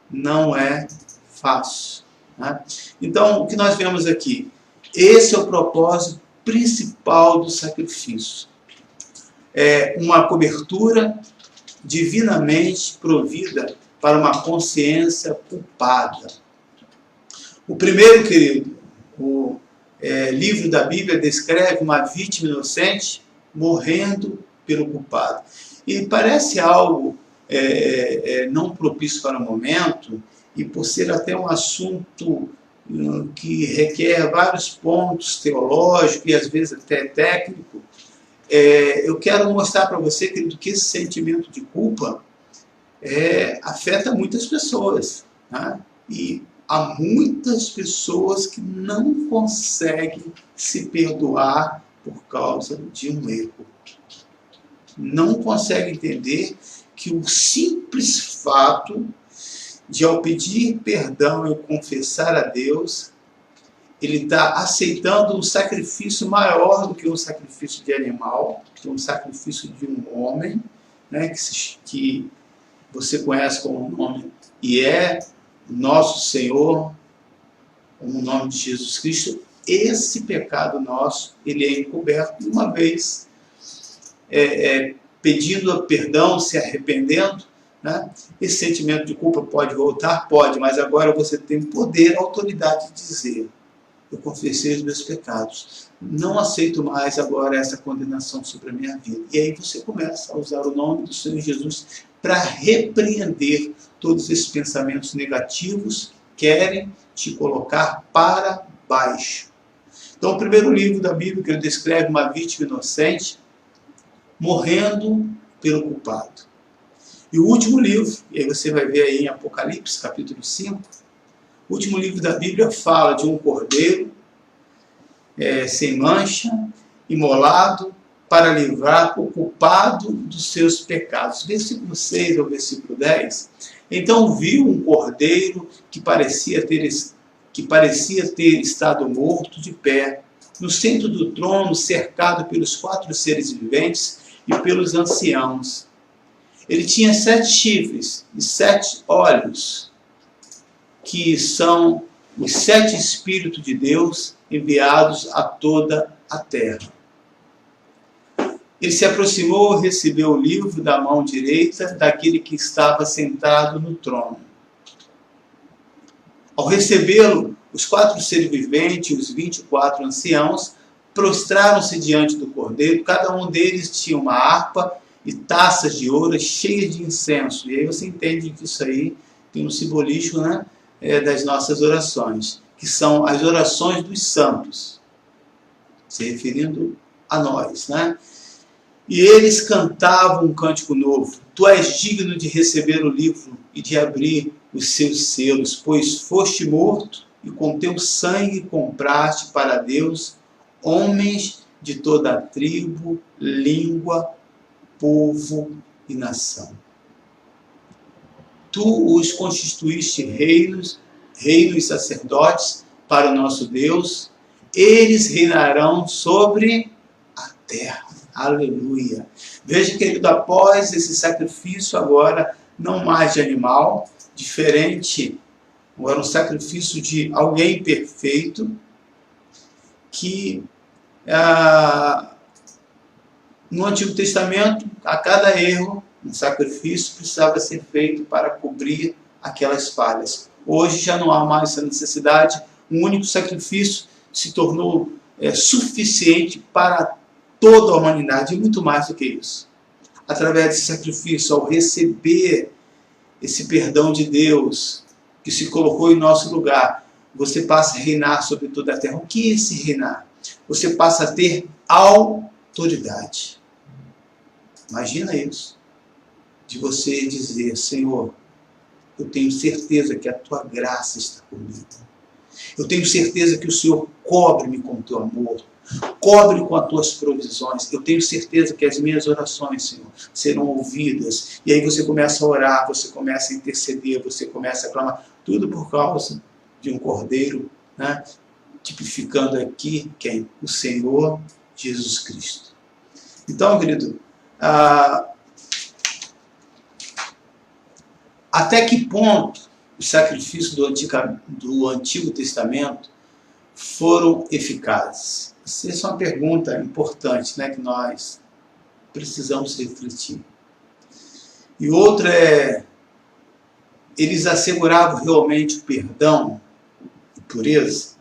não é fácil, né? Então, o que nós vemos aqui? Esse é o propósito principal do sacrifício. É uma cobertura divinamente provida para uma consciência culpada. O primeiro, querido, o livro da Bíblia descreve uma vítima inocente morrendo pelo culpado. E parece algo não propício para o momento, e por ser até um assunto que requer vários pontos teológicos e às vezes até técnico, eu quero mostrar para você, querido, que esse sentimento de culpa afeta muitas pessoas, né? E há muitas pessoas que não conseguem se perdoar por causa de um erro. Não conseguem entender que o simples fato de, ao pedir perdão e confessar a Deus, ele está aceitando um sacrifício maior do que um sacrifício de animal, que é um sacrifício de um homem, né, que você conhece como nome, e é nosso Senhor, como o nome de Jesus Cristo. Esse pecado nosso, ele é encoberto, e uma vez pedindo perdão, se arrependendo, né, esse sentimento de culpa pode voltar? Pode, mas agora você tem poder, autoridade de dizer: eu confessei os meus pecados, não aceito mais agora essa condenação sobre a minha vida. E aí você começa a usar o nome do Senhor Jesus para repreender todos esses pensamentos negativos que querem te colocar para baixo. Então, o primeiro livro da Bíblia, que ele descreve uma vítima inocente morrendo pelo culpado. E o último livro, e aí você vai ver aí em Apocalipse, capítulo 5, o último livro da Bíblia fala de um cordeiro sem mancha, imolado, para livrar o culpado dos seus pecados. Versículo 6 ao versículo 10. Então viu um cordeiro que parecia ter estado morto de pé, no centro do trono, cercado pelos 4 seres viventes e pelos anciãos. Ele tinha 7 chifres e 7 olhos, que são os 7 Espíritos de Deus enviados a toda a terra. Ele se aproximou e recebeu o livro da mão direita daquele que estava sentado no trono. Ao recebê-lo, os 4 seres viventes e os 24 anciãos prostraram-se diante do cordeiro. Cada um deles tinha uma harpa e taças de ouro cheias de incenso. E aí você entende que isso aí tem um simbolismo, né, das nossas orações, que são as orações dos santos, se referindo a nós, né? E eles cantavam um cântico novo. Tu és digno de receber o livro e de abrir os seus selos, pois foste morto e com teu sangue compraste para Deus homens de toda a tribo, língua, povo e nação. Tu os constituíste reinos e sacerdotes para o nosso Deus. Eles reinarão sobre a terra. Aleluia. Veja, querido, após esse sacrifício, agora não mais de animal, diferente, agora um sacrifício de alguém perfeito, que no Antigo Testamento, a cada erro, um sacrifício precisava ser feito para cobrir aquelas falhas. Hoje já não há mais essa necessidade, um único sacrifício se tornou suficiente para toda a humanidade, e muito mais do que isso. Através desse sacrifício, ao receber esse perdão de Deus, que se colocou em nosso lugar, você passa a reinar sobre toda a terra. O que é esse reinar? Você passa a ter autoridade. Imagina isso, de você dizer: Senhor, eu tenho certeza que a tua graça está comigo. Eu tenho certeza que o Senhor cobre-me com o teu amor, cobre com as tuas provisões. Eu tenho certeza que as minhas orações, Senhor, serão ouvidas. E aí você começa a orar, você começa a interceder, você começa a clamar, tudo por causa de um cordeiro, né? Tipificando aqui quem? O Senhor Jesus Cristo. Então, querido, até que ponto os sacrifícios do Antigo Testamento foram eficazes? Essa é uma pergunta importante, né, que nós precisamos refletir. E outra é: eles asseguravam realmente o perdão e pureza?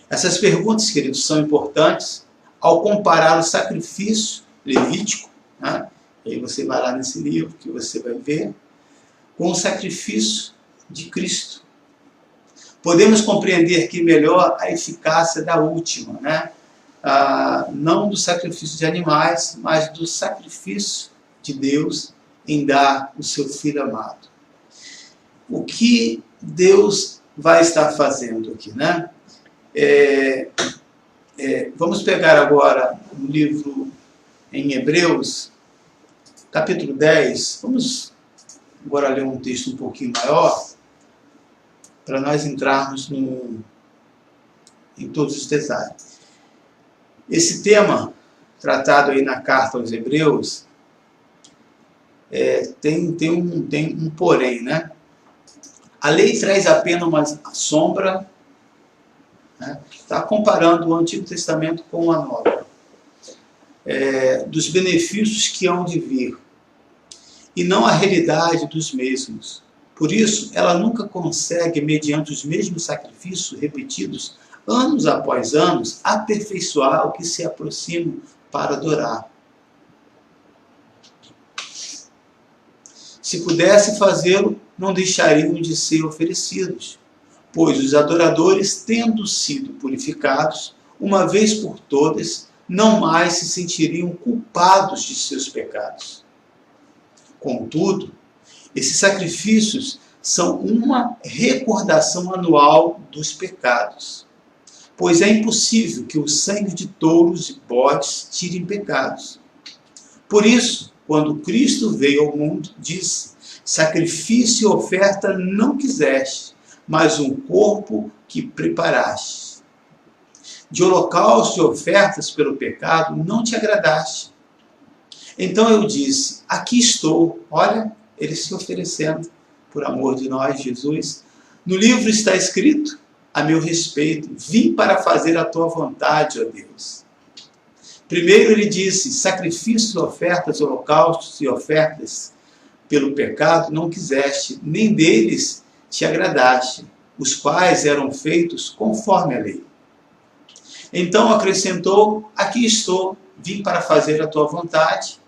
Essas perguntas, queridos, são importantes ao comparar o sacrifício levítico, né? E aí você vai lá nesse livro que você vai ver, com o sacrifício de Cristo. Podemos compreender aqui melhor a eficácia da última, né? Não do sacrifício de animais, mas do sacrifício de Deus em dar o seu Filho amado. O que Deus vai estar fazendo aqui, né? Vamos pegar agora o livro em Hebreus, capítulo 10. Vamos agora ler um texto um pouquinho maior, para nós entrarmos em todos os detalhes. Esse tema, tratado aí na carta aos Hebreus, tem um porém, né? A lei traz apenas uma sombra, né? Está comparando o Antigo Testamento com a Nova, dos benefícios que hão de vir, e não a realidade dos mesmos. Por isso, ela nunca consegue, mediante os mesmos sacrifícios repetidos, anos após anos, aperfeiçoar o que se aproxima para adorar. Se pudesse fazê-lo, não deixariam de ser oferecidos, pois os adoradores, tendo sido purificados, uma vez por todas, não mais se sentiriam culpados de seus pecados. Contudo, esses sacrifícios são uma recordação anual dos pecados, pois é impossível que o sangue de touros e bodes tirem pecados. Por isso, quando Cristo veio ao mundo, disse: sacrifício e oferta não quiseste, mas um corpo que preparaste. De holocausto e ofertas pelo pecado não te agradaste. Então eu disse: aqui estou. Olha, ele se oferecendo por amor de nós, Jesus. No livro está escrito a meu respeito: vim para fazer a tua vontade, ó Deus. Primeiro ele disse: sacrifícios, ofertas, holocaustos e ofertas pelo pecado não quiseste, nem deles te agradaste, os quais eram feitos conforme a lei. Então acrescentou: aqui estou, vim para fazer a tua vontade.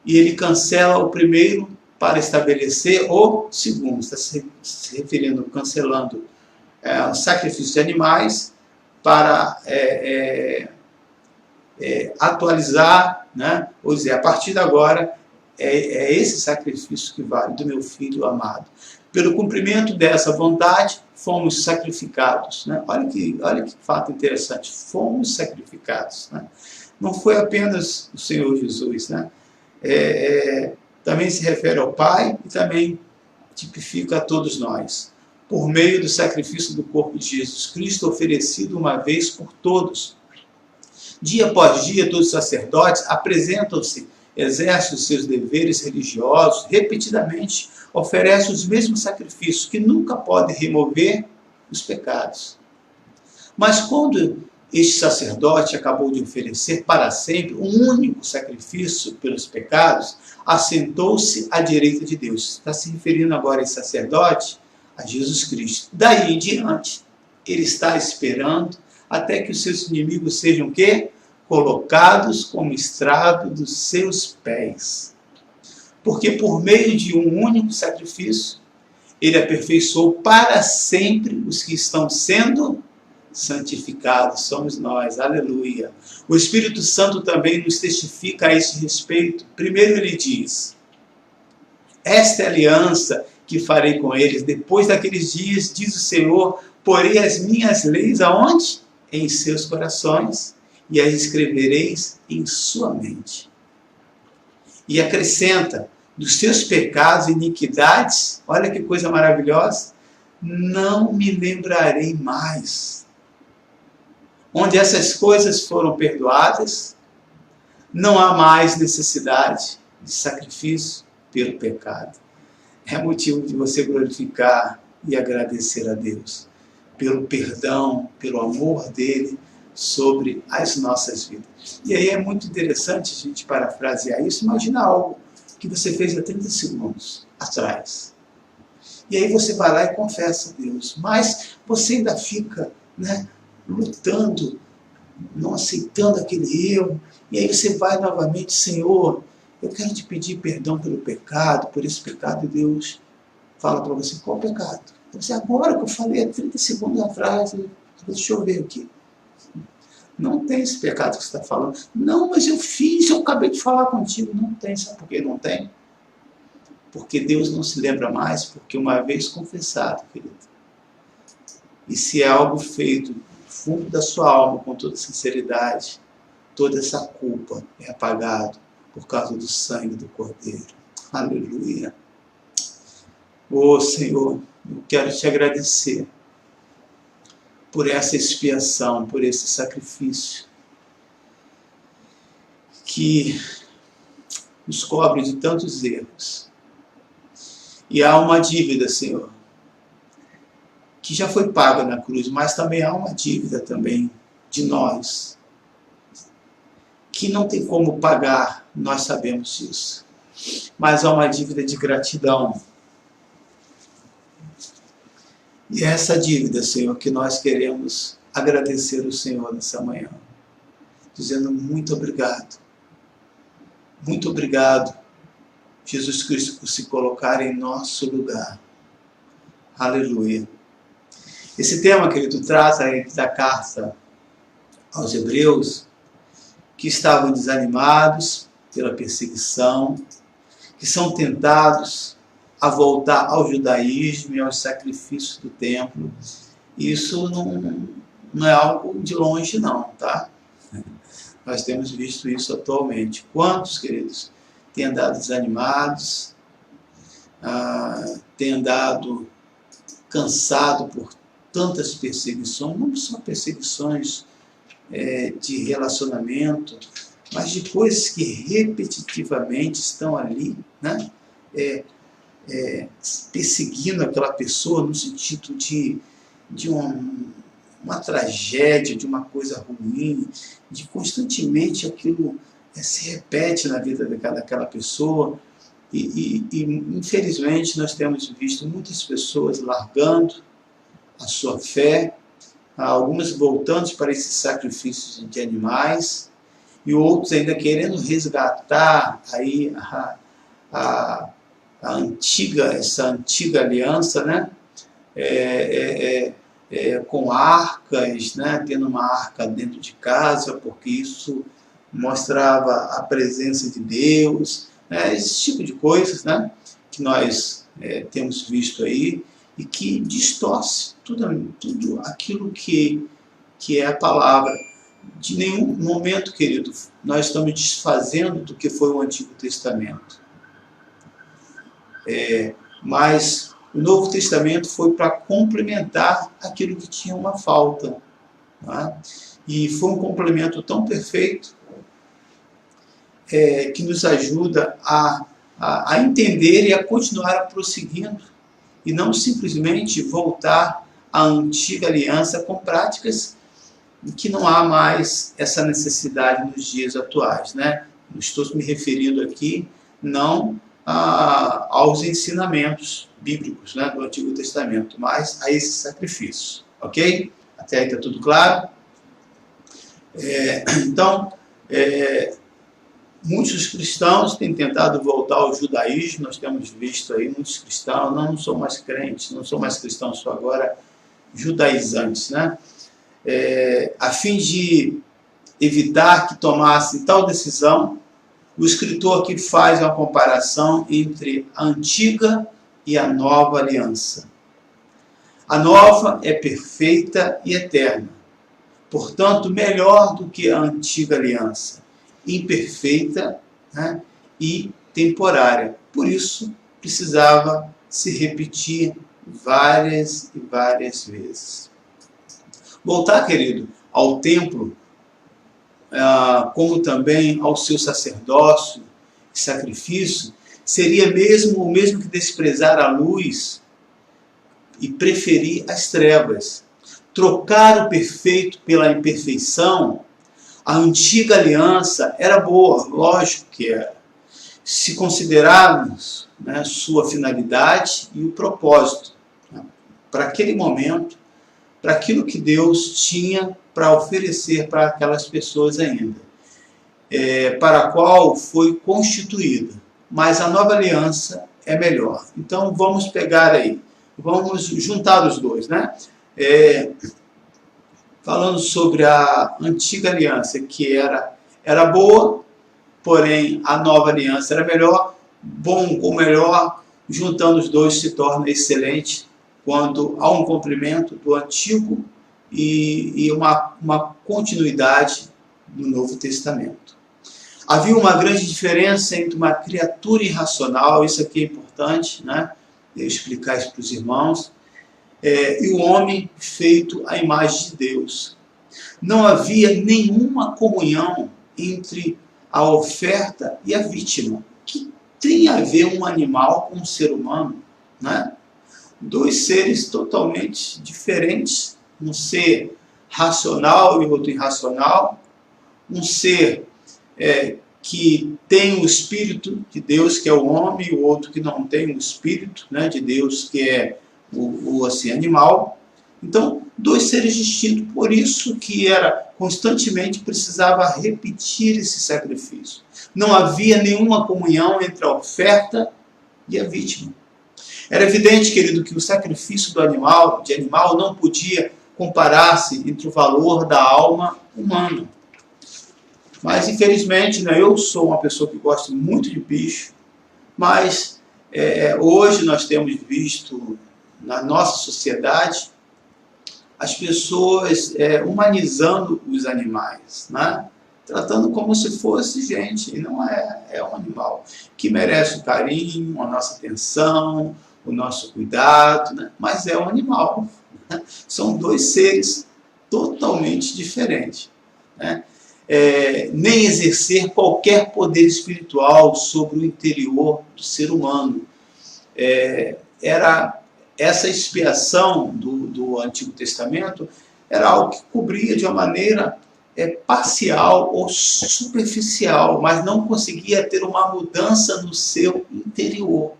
E ele cancela o primeiro para estabelecer o segundo. Está se referindo, cancelando o sacrifício de animais para atualizar, né? Ou dizer, a partir de agora é esse sacrifício que vale, do meu filho amado. Pelo cumprimento dessa vontade, fomos sacrificados. Né? Olha que fato interessante, fomos sacrificados. Né? Não foi apenas o Senhor Jesus, né? Também se refere ao Pai e também tipifica a todos nós. Por meio do sacrifício do corpo de Jesus Cristo, oferecido uma vez por todos. Dia após dia, todos os sacerdotes apresentam-se, exercem os seus deveres religiosos, repetidamente oferecem os mesmos sacrifícios, que nunca podem remover os pecados. Mas quando este sacerdote acabou de oferecer para sempre um único sacrifício pelos pecados, assentou-se à direita de Deus. Está se referindo agora esse sacerdote a Jesus Cristo. Daí em diante, ele está esperando até que os seus inimigos sejam o quê? Colocados como estrado dos seus pés. Porque por meio de um único sacrifício, ele aperfeiçoou para sempre os que estão sendo santificados, somos nós, aleluia. O Espírito Santo também nos testifica a esse respeito. Primeiro ele diz: esta é a aliança que farei com eles depois daqueles dias, diz o Senhor, porei as minhas leis aonde? Em seus corações, e as escrevereis em sua mente. E acrescenta: dos seus pecados e iniquidades, olha que coisa maravilhosa, não me lembrarei mais. Onde essas coisas foram perdoadas, não há mais necessidade de sacrifício pelo pecado. É motivo de você glorificar e agradecer a Deus pelo perdão, pelo amor dele sobre as nossas vidas. E aí é muito interessante a gente parafrasear isso. Imagina algo que você fez há 30 segundos atrás. E aí você vai lá e confessa a Deus, mas você ainda fica, né, lutando, não aceitando aquele erro, e aí você vai novamente: Senhor, eu quero te pedir perdão pelo pecado, por esse pecado, e Deus fala para você: qual pecado? Você, agora que eu falei há 30 segundos atrás, deixa eu ver aqui. Não tem esse pecado que você está falando. Não, mas eu fiz, eu acabei de falar contigo. Não tem, sabe por que não tem? Porque Deus não se lembra mais, porque uma vez confessado, querido. E se é algo feito do fundo da sua alma, com toda sinceridade, toda essa culpa é apagada por causa do sangue do Cordeiro. Aleluia. Ô Senhor, eu quero te agradecer por essa expiação, por esse sacrifício que nos cobre de tantos erros. E há uma dívida, Senhor, que já foi paga na cruz, mas também há uma dívida também de nós, que não tem como pagar, nós sabemos disso. Mas há uma dívida de gratidão. E é essa dívida, Senhor, que nós queremos agradecer ao Senhor nessa manhã, dizendo muito obrigado. Muito obrigado, Jesus Cristo, por se colocar em nosso lugar. Aleluia. Esse tema, querido, trata aí da carta aos Hebreus, que estavam desanimados pela perseguição, que são tentados a voltar ao judaísmo e aos sacrifícios do templo. Isso não é algo de longe, não, tá? Nós temos visto isso atualmente. Quantos, queridos, têm andado desanimados, têm andado cansado por tantas perseguições, não só perseguições de relacionamento, mas de coisas que repetitivamente estão ali, né? Perseguindo aquela pessoa no sentido de uma tragédia, de uma coisa ruim, de constantemente aquilo se repete na vida daquela pessoa. E infelizmente nós temos visto muitas pessoas largando a sua fé, algumas voltando para esses sacrifícios de animais, e outros ainda querendo resgatar aí essa antiga aliança, né? Com arcas, né? Tendo uma arca dentro de casa, porque isso mostrava a presença de Deus, né? Esse tipo de coisas, né? Que nós temos visto aí, e que distorce tudo aquilo que é a palavra. De nenhum momento, querido, nós estamos desfazendo do que foi o Antigo Testamento. Mas o Novo Testamento foi para complementar aquilo que tinha uma falta. Tá? E foi um complemento tão perfeito que nos ajuda a entender e a continuar prosseguindo, e não simplesmente voltar à antiga aliança com práticas que não há mais essa necessidade nos dias atuais, né? Estou me referindo aqui não aos ensinamentos bíblicos, né, do Antigo Testamento, mas a esses sacrifícios, ok? Até aí está tudo claro? Então, muitos cristãos têm tentado voltar ao judaísmo. Nós temos visto aí muitos cristãos, não sou mais crente, não sou mais cristão, sou agora judaizantes, né? A fim de evitar que tomasse tal decisão, o escritor aqui faz uma comparação entre a antiga e a nova aliança. A nova é perfeita e eterna, portanto, melhor do que a antiga aliança, imperfeita, né, e temporária. Por isso, precisava se repetir várias e várias vezes. Voltar, querido, ao templo, como também ao seu sacerdócio e sacrifício, seria o mesmo que desprezar a luz e preferir as trevas. Trocar o perfeito pela imperfeição. A antiga aliança era boa, lógico que era, se considerarmos, né, sua finalidade e o propósito, né, para aquele momento, para aquilo que Deus tinha para oferecer para aquelas pessoas ainda, para a qual foi constituída. Mas a nova aliança é melhor. Então vamos pegar aí, vamos juntar os dois, né? Falando sobre a antiga aliança, que era boa, porém a nova aliança era melhor. Bom ou melhor, juntando os dois se torna excelente, quando há um cumprimento do antigo e uma continuidade do Novo Testamento. Havia uma grande diferença entre uma criatura irracional, isso aqui é importante, né? Eu explicar isso para os irmãos, e o homem feito à imagem de Deus. Não havia nenhuma comunhão entre a oferta e a vítima. Que tem a ver um animal com um ser humano, né? Dois seres totalmente diferentes, um ser racional e outro irracional, um ser que tem o Espírito de Deus, que é o homem, e o outro que não tem o Espírito, né, de Deus, que é o animal. Então, dois seres distintos, por isso que constantemente precisava repetir esse sacrifício. Não havia nenhuma comunhão entre a oferta e a vítima. Era evidente, querido, que o sacrifício de animal não podia comparar-se entre o valor da alma humana. Mas, infelizmente, né, eu sou uma pessoa que gosta muito de bicho, mas hoje nós temos visto na nossa sociedade as pessoas humanizando os animais, né? Tratando como se fosse gente, e não é um animal que merece o carinho, a nossa atenção, o nosso cuidado, né? Mas é um animal. Né? São dois seres totalmente diferentes. Né? Nem exercer qualquer poder espiritual sobre o interior do ser humano. Era essa expiação do Antigo Testamento era algo que cobria de uma maneira parcial ou superficial, mas não conseguia ter uma mudança no seu interior,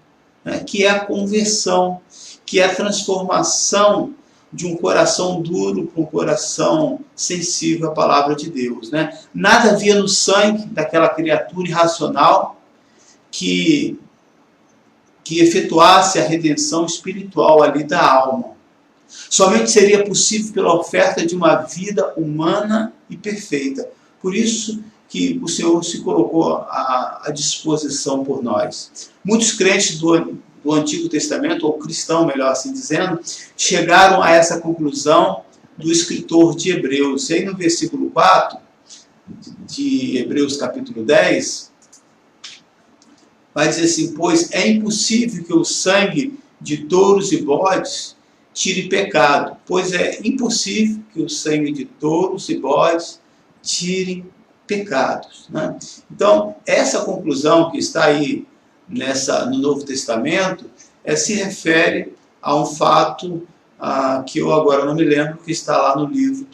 né? Que é a conversão, que é a transformação de um coração duro para um coração sensível à palavra de Deus. Né? Nada havia no sangue daquela criatura irracional que efetuasse a redenção espiritual ali da alma. Somente seria possível pela oferta de uma vida humana e perfeita. Por isso que o Senhor se colocou à disposição por nós. Muitos crentes do Antigo Testamento, ou cristão, melhor assim dizendo, chegaram a essa conclusão do escritor de Hebreus. E aí no versículo 4 de Hebreus capítulo 10, vai dizer assim: pois é impossível que o sangue de touros e bodes tire pecado, pois é impossível que o sangue de touros e bodes tire pecados. Né? Então, essa conclusão que está aí no Novo Testamento se refere a um fato que eu agora não me lembro, que está lá no livro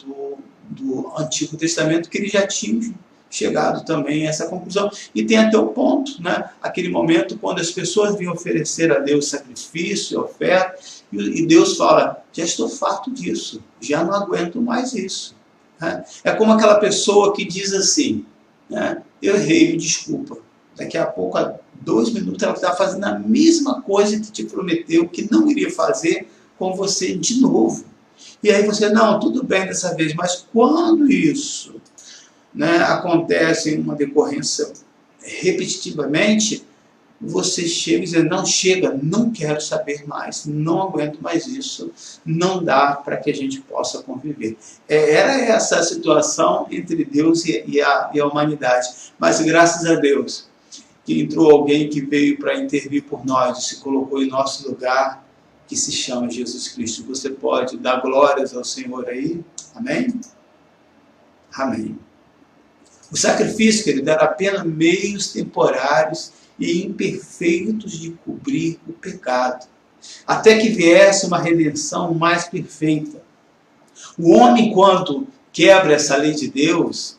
do Antigo Testamento, que ele já tinha chegado também a essa conclusão. E tem até o ponto, né? Aquele momento quando as pessoas vinham oferecer a Deus sacrifício e oferta, e Deus fala: já estou farto disso, já não aguento mais isso. Né? É como aquela pessoa que diz assim, né? Eu errei, desculpa. Daqui a pouco, a 2 minutos, ela está fazendo a mesma coisa que te prometeu que não iria fazer com você de novo. E aí você: não, tudo bem dessa vez, mas quando isso, né, acontece em uma decorrência repetitivamente, você chega e diz: não, chega, não quero saber mais, não aguento mais isso, não dá para que a gente possa conviver. Era essa a situação entre Deus e a humanidade. Mas graças a Deus que entrou alguém que veio para intervir por nós e se colocou em nosso lugar, que se chama Jesus Cristo. Você pode dar glórias ao Senhor aí? Amém? Amém. O sacrifício, querido, era apenas meios temporários e imperfeitos de cobrir o pecado, até que viesse uma redenção mais perfeita. O homem, quando quebra essa lei de Deus,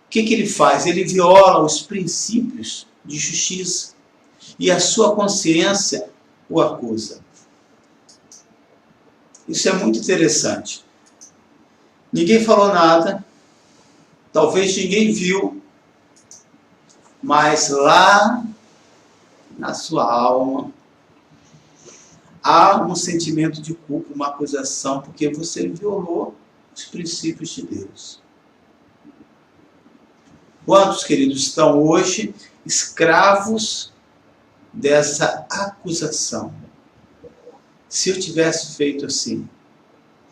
o que ele faz? Ele viola os princípios de justiça e a sua consciência o acusa. Isso é muito interessante. Ninguém falou nada, talvez ninguém viu, mas lá na sua alma há um sentimento de culpa, uma acusação, porque você violou os princípios de Deus. Quantos, queridos, estão hoje escravos dessa acusação? Se eu tivesse feito assim,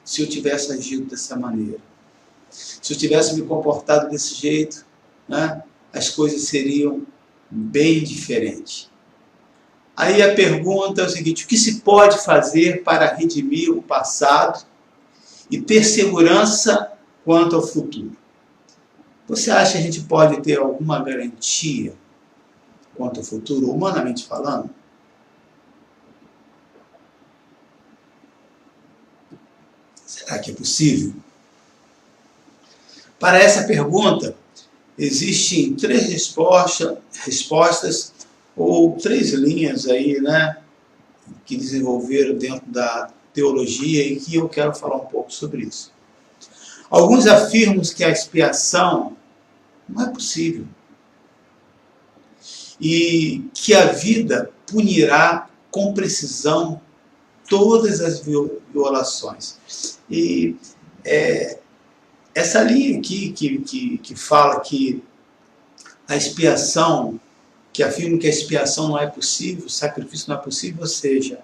se eu tivesse agido dessa maneira, se eu tivesse me comportado desse jeito, né, as coisas seriam bem diferentes. Aí a pergunta é o seguinte: o que se pode fazer para redimir o passado e ter segurança quanto ao futuro? Você acha que a gente pode ter alguma garantia quanto ao futuro, humanamente falando? Será que é possível? Para essa pergunta, existem 3 respostas ou 3 linhas aí, né, que desenvolveram dentro da teologia e que eu quero falar um pouco sobre isso. Alguns afirmam que a expiação não é possível e que a vida punirá com precisão todas as violações. E essa linha aqui que fala que a expiação, que afirma que a expiação não é possível, o sacrifício não é possível, ou seja,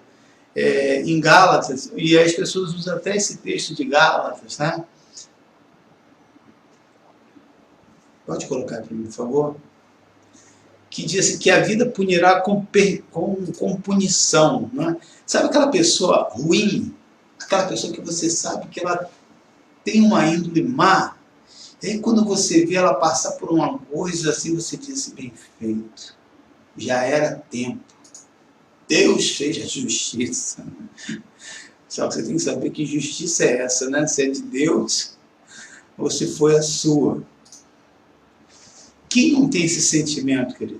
em Gálatas, e as pessoas usam até esse texto de Gálatas, né? Pode colocar para mim, por favor? Que diz assim, que a vida punirá com punição. Né? Sabe aquela pessoa ruim? Aquela pessoa que você sabe que ela tem uma índole má? E aí quando você vê ela passar por uma coisa assim, você diz assim, bem feito. Já era tempo. Deus fez a justiça. Só que você tem que saber que justiça é essa, né? Se é de Deus ou se foi a sua. Quem não tem esse sentimento, querido?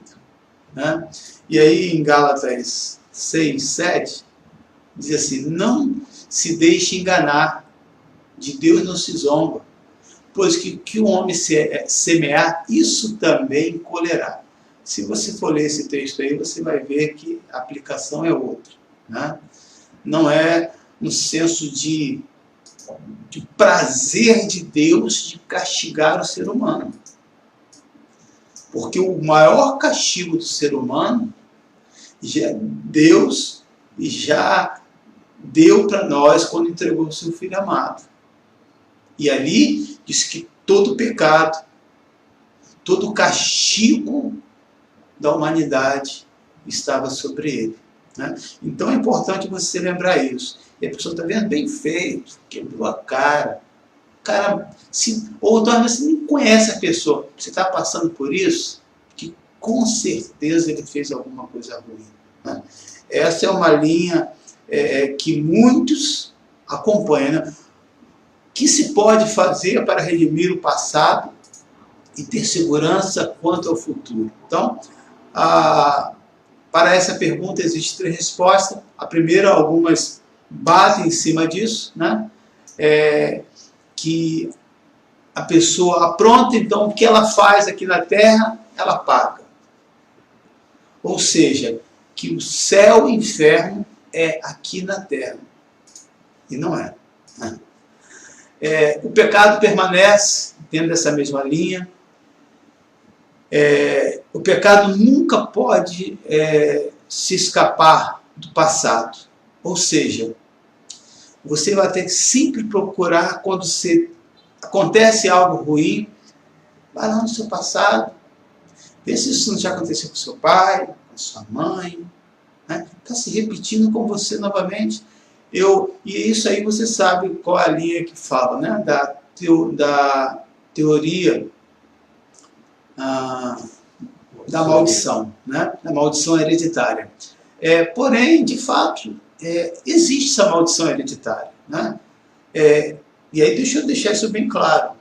Né? E aí em Gálatas 6, 7, diz assim, não se deixe enganar, de Deus não se zomba, pois que o homem semear, isso também colherá. Se você for ler esse texto aí, você vai ver que a aplicação é outra. Né? Não é no senso de prazer de Deus de castigar o ser humano. Porque o maior castigo do ser humano, Deus já deu para nós quando entregou o seu Filho amado. E ali diz que todo pecado, todo castigo da humanidade estava sobre ele. Né? Então é importante você lembrar isso. E a pessoa está vendo bem feito, quebrou a cara. Ou talvez você nem conhece a pessoa, você está passando por isso, que com certeza ele fez alguma coisa ruim. Né? Essa é uma linha que muitos acompanham. Né? O que se pode fazer para redimir o passado e ter segurança quanto ao futuro? Então, para essa pergunta existem 3 respostas. A primeira, algumas batem em cima disso, né? Que a pessoa apronta, então o que ela faz aqui na terra, ela paga. Ou seja, que o céu e o inferno é aqui na terra. E não é. Né? O pecado permanece dentro dessa mesma linha. O pecado nunca pode se escapar do passado. Ou seja, você vai ter que sempre procurar, quando acontece algo ruim, vai lá no seu passado, vê se isso não já aconteceu com seu pai, com sua mãe, né? Está se repetindo com você novamente. E isso aí você sabe qual é a linha que fala, né? Da teoria da maldição, né? Da maldição hereditária. Porém, de fato, existe essa maldição hereditária. Né? E aí deixa eu deixar isso bem claro,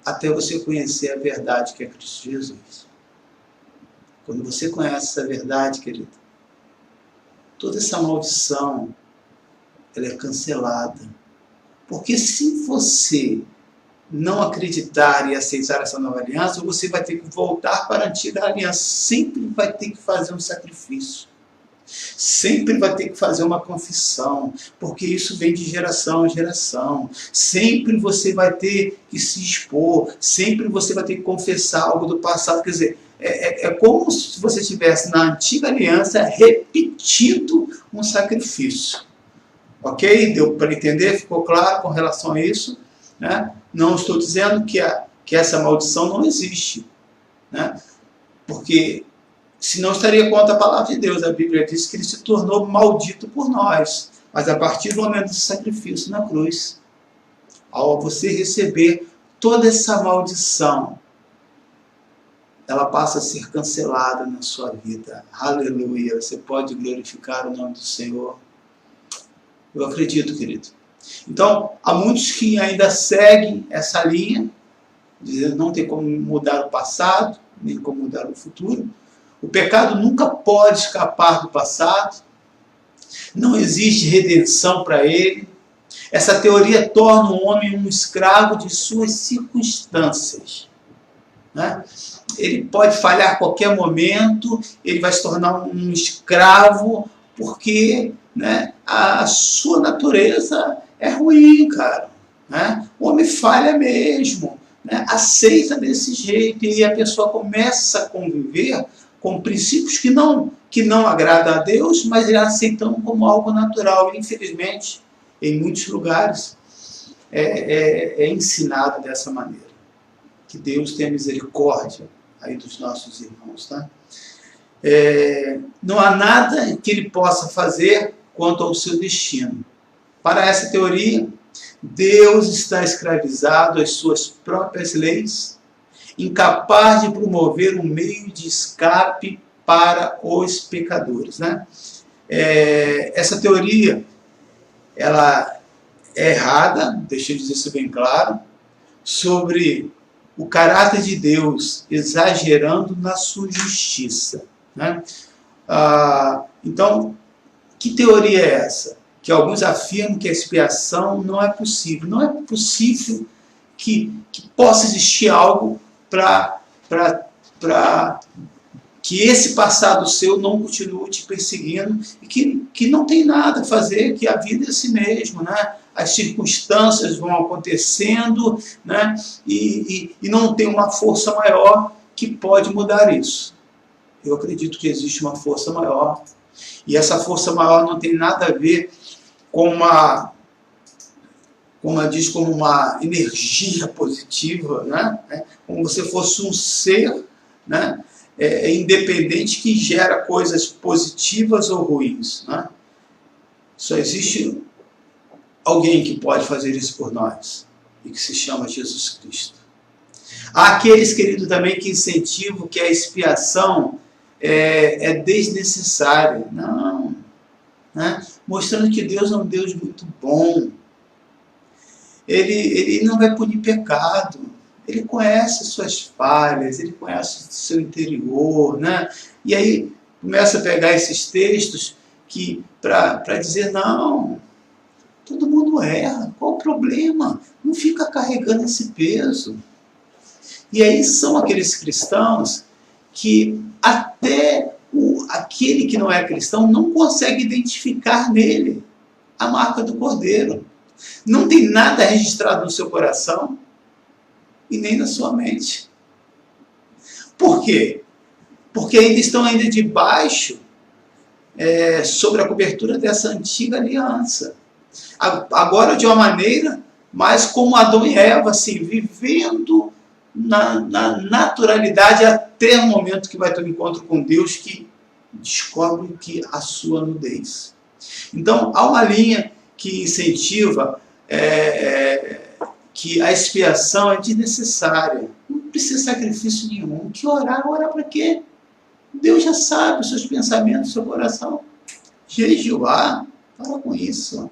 até você conhecer a verdade que é Cristo Jesus. Quando você conhece essa verdade, querido, toda essa maldição, ela é cancelada. Porque se você não acreditar e aceitar essa nova aliança, você vai ter que voltar para a antiga aliança. Sempre vai ter que fazer um sacrifício. Sempre vai ter que fazer uma confissão, porque isso vem de geração em geração. Sempre você vai ter que se expor, sempre você vai ter que confessar algo do passado. Quer dizer, é como se você estivesse na antiga aliança repetindo um sacrifício. Ok? Deu para entender? Ficou claro com relação a isso? Né? Não estou dizendo que essa maldição não existe. Né? Porque senão estaria contra a palavra de Deus. A Bíblia diz que ele se tornou maldito por nós. Mas a partir do momento do sacrifício na cruz, ao você receber toda essa maldição, ela passa a ser cancelada na sua vida. Aleluia! Você pode glorificar o nome do Senhor. Eu acredito, querido. Então, há muitos que ainda seguem essa linha, dizendo que não tem como mudar o passado, nem como mudar o futuro. O pecado nunca pode escapar do passado. Não existe redenção para ele. Essa teoria torna o homem um escravo de suas circunstâncias. Né? Ele pode falhar a qualquer momento, ele vai se tornar um escravo porque, né, a sua natureza é ruim, cara. Né? O homem falha mesmo, né? Aceita desse jeito, e a pessoa começa a conviver com princípios que não agradam a Deus, mas ele aceitando como algo natural. E, infelizmente, em muitos lugares é ensinado dessa maneira. Que Deus tenha misericórdia aí dos nossos irmãos, tá? Não há nada que ele possa fazer quanto ao seu destino. Para essa teoria, Deus está escravizado às suas próprias leis, incapaz de promover um meio de escape para os pecadores, né? Essa teoria, ela é errada, deixa eu dizer isso bem claro, sobre o caráter de Deus exagerando na sua justiça, né? Então, que teoria é essa? Que alguns afirmam que a expiação não é possível. Não é possível que possa existir algo para que esse passado seu não continue te perseguindo e que não tem nada a fazer, que a vida é assim mesmo, né? As circunstâncias vão acontecendo, né? E não tem uma força maior que pode mudar isso. Eu acredito que existe uma força maior, e essa força maior não tem nada a ver com como uma energia positiva, né? Como se fosse um ser, né? Independente, que gera coisas positivas ou ruins, né? Só existe alguém que pode fazer isso por nós, e que se chama Jesus Cristo. Há aqueles, querido, também que incentivam que a expiação é desnecessária. Não, né? Mostrando que Deus é um Deus muito bom. Ele não vai punir pecado. Ele conhece suas falhas, ele conhece o seu interior, né? E aí começa a pegar esses textos para dizer, não, todo mundo erra, qual o problema? Não fica carregando esse peso. E aí são aqueles cristãos que até aquele que não é cristão não consegue identificar nele a marca do Cordeiro. Não tem nada registrado no seu coração e nem na sua mente. Por quê? Porque estão ainda debaixo, sobre a cobertura dessa antiga aliança. Agora de uma maneira, mas como Adão e Eva, assim, vivendo na naturalidade até o momento que vai ter um encontro com Deus, que descobre que a sua nudez. Então, há uma linha que incentiva que a expiação é desnecessária. Não precisa sacrifício nenhum. Que orar para quê? Deus já sabe os seus pensamentos, o seu coração. Jejuar, para com isso.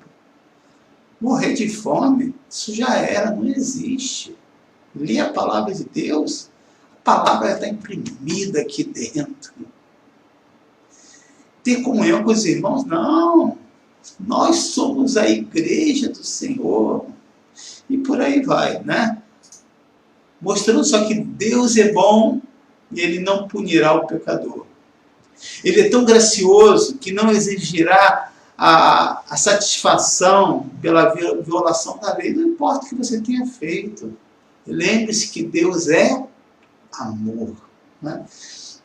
Morrer de fome, isso já era, não existe. Ler a palavra de Deus, a palavra está imprimida aqui dentro. Ter comunhão com os irmãos, não. Nós somos a igreja do Senhor. E por aí vai, né? Mostrando só que Deus é bom e Ele não punirá o pecador. Ele é tão gracioso que não exigirá a satisfação pela violação da lei, não importa o que você tenha feito. Lembre-se que Deus é amor. Né?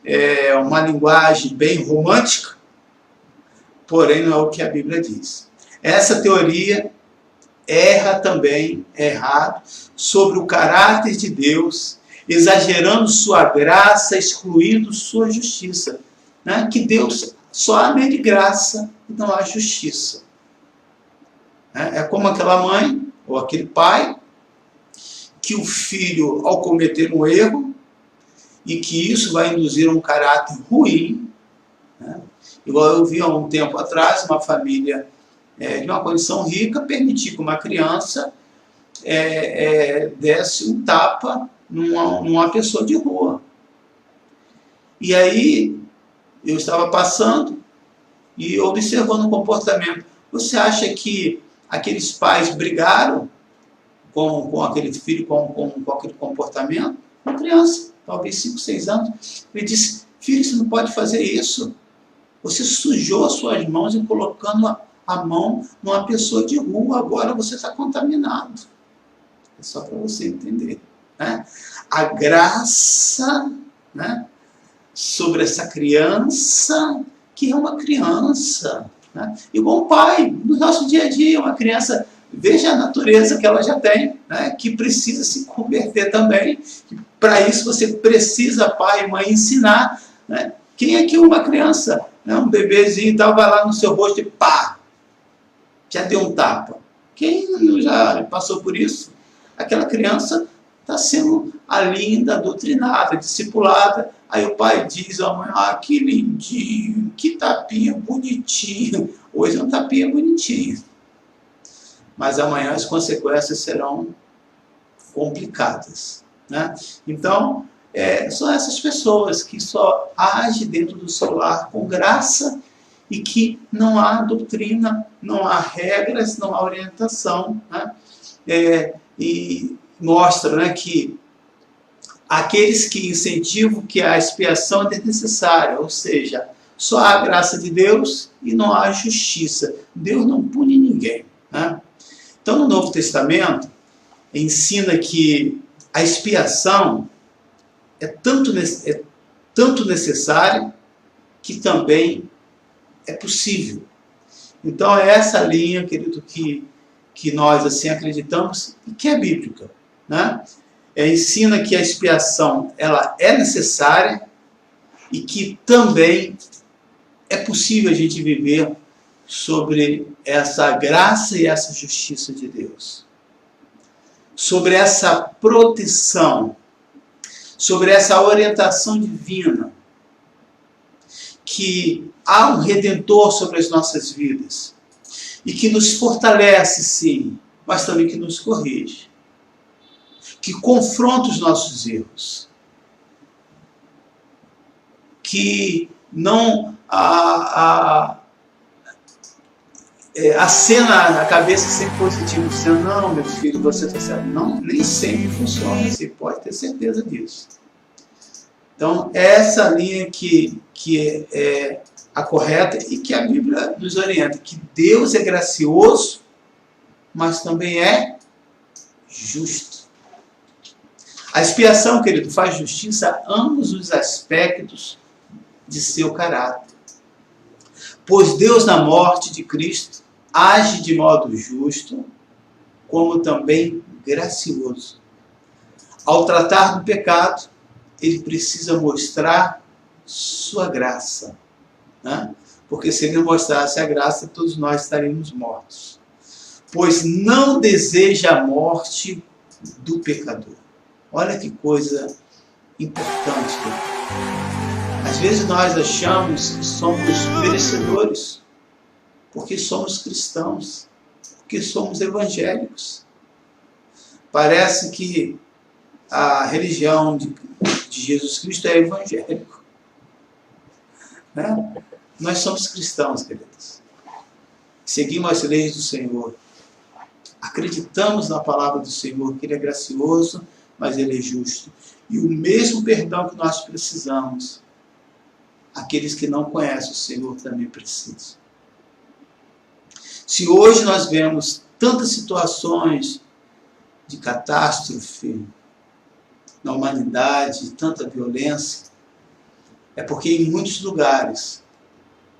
É uma linguagem bem romântica, porém não é o que a Bíblia diz. Essa teoria erra também, é errado, sobre o caráter de Deus, exagerando sua graça, excluindo sua justiça. Né? Que Deus só há nele graça e não há justiça. É como aquela mãe ou aquele pai que o filho, ao cometer um erro, e que isso vai induzir um caráter ruim, né? Igual eu vi há um tempo atrás, uma família de uma condição rica permitir que uma criança desse um tapa numa pessoa de rua. E aí eu estava passando e observando o comportamento. Você acha que aqueles pais brigaram com aquele filho, com aquele comportamento? Uma criança, talvez 5, 6 anos. Ele disse, filho, você não pode fazer isso. Você sujou as suas mãos e colocando a mão numa pessoa de rua, agora você está contaminado. É só para você entender. Né? A graça, né, sobre essa criança, que é uma criança. Né? Igual um pai, no nosso dia a dia, uma criança, veja a natureza que ela já tem, né, que precisa se converter também. Para isso você precisa, pai e mãe, ensinar. Né? Quem é que uma criança, né, um bebezinho e tal, vai lá no seu rosto e pá, já deu um tapa? Quem já passou por isso? Aquela criança está sendo ainda doutrinada, discipulada. Aí o pai diz à mãe, que lindinho, que tapinha bonitinho. Hoje é um tapinha bonitinho. Mas amanhã as consequências serão complicadas. Né? Então, são essas pessoas que só agem dentro do seu lar com graça e que não há doutrina, não há regras, não há orientação. Né? E mostra, né, que aqueles que incentivam que a expiação é desnecessária, ou seja, só há a graça de Deus e não há justiça. Deus não pune ninguém. Né? Então, no Novo Testamento, ensina que a expiação é tanto necessária que também é possível. Então, é essa linha, querido, que nós assim acreditamos e que é bíblica. Né? Ensina que a expiação ela é necessária e que também é possível a gente viver sobre essa graça e essa justiça de Deus, sobre essa proteção, sobre essa orientação divina, que há um Redentor sobre as nossas vidas e que nos fortalece, sim, mas também que nos corrige, que confronta os nossos erros, que não acena na cabeça sempre positivo, dizendo, não, meu filho, você está certo. Não, nem sempre funciona, você pode ter certeza disso. Então, essa linha que é a correta e que a Bíblia nos orienta, que Deus é gracioso, mas também é justo. A expiação, querido, faz justiça a ambos os aspectos de seu caráter. Pois Deus, na morte de Cristo, age de modo justo, como também gracioso. Ao tratar do pecado, ele precisa mostrar sua graça. Né? Porque se ele não mostrasse a graça, todos nós estaríamos mortos. Pois não deseja a morte do pecador. Olha que coisa importante. Às vezes nós achamos que somos merecedores, porque somos cristãos, porque somos evangélicos. Parece que a religião de Jesus Cristo é evangélico. Né? Nós somos cristãos, queridos. Seguimos as leis do Senhor. Acreditamos na palavra do Senhor, que Ele é gracioso, mas Ele é justo. E o mesmo perdão que nós precisamos, aqueles que não conhecem o Senhor também precisam. Se hoje nós vemos tantas situações de catástrofe na humanidade, tanta violência, é porque em muitos lugares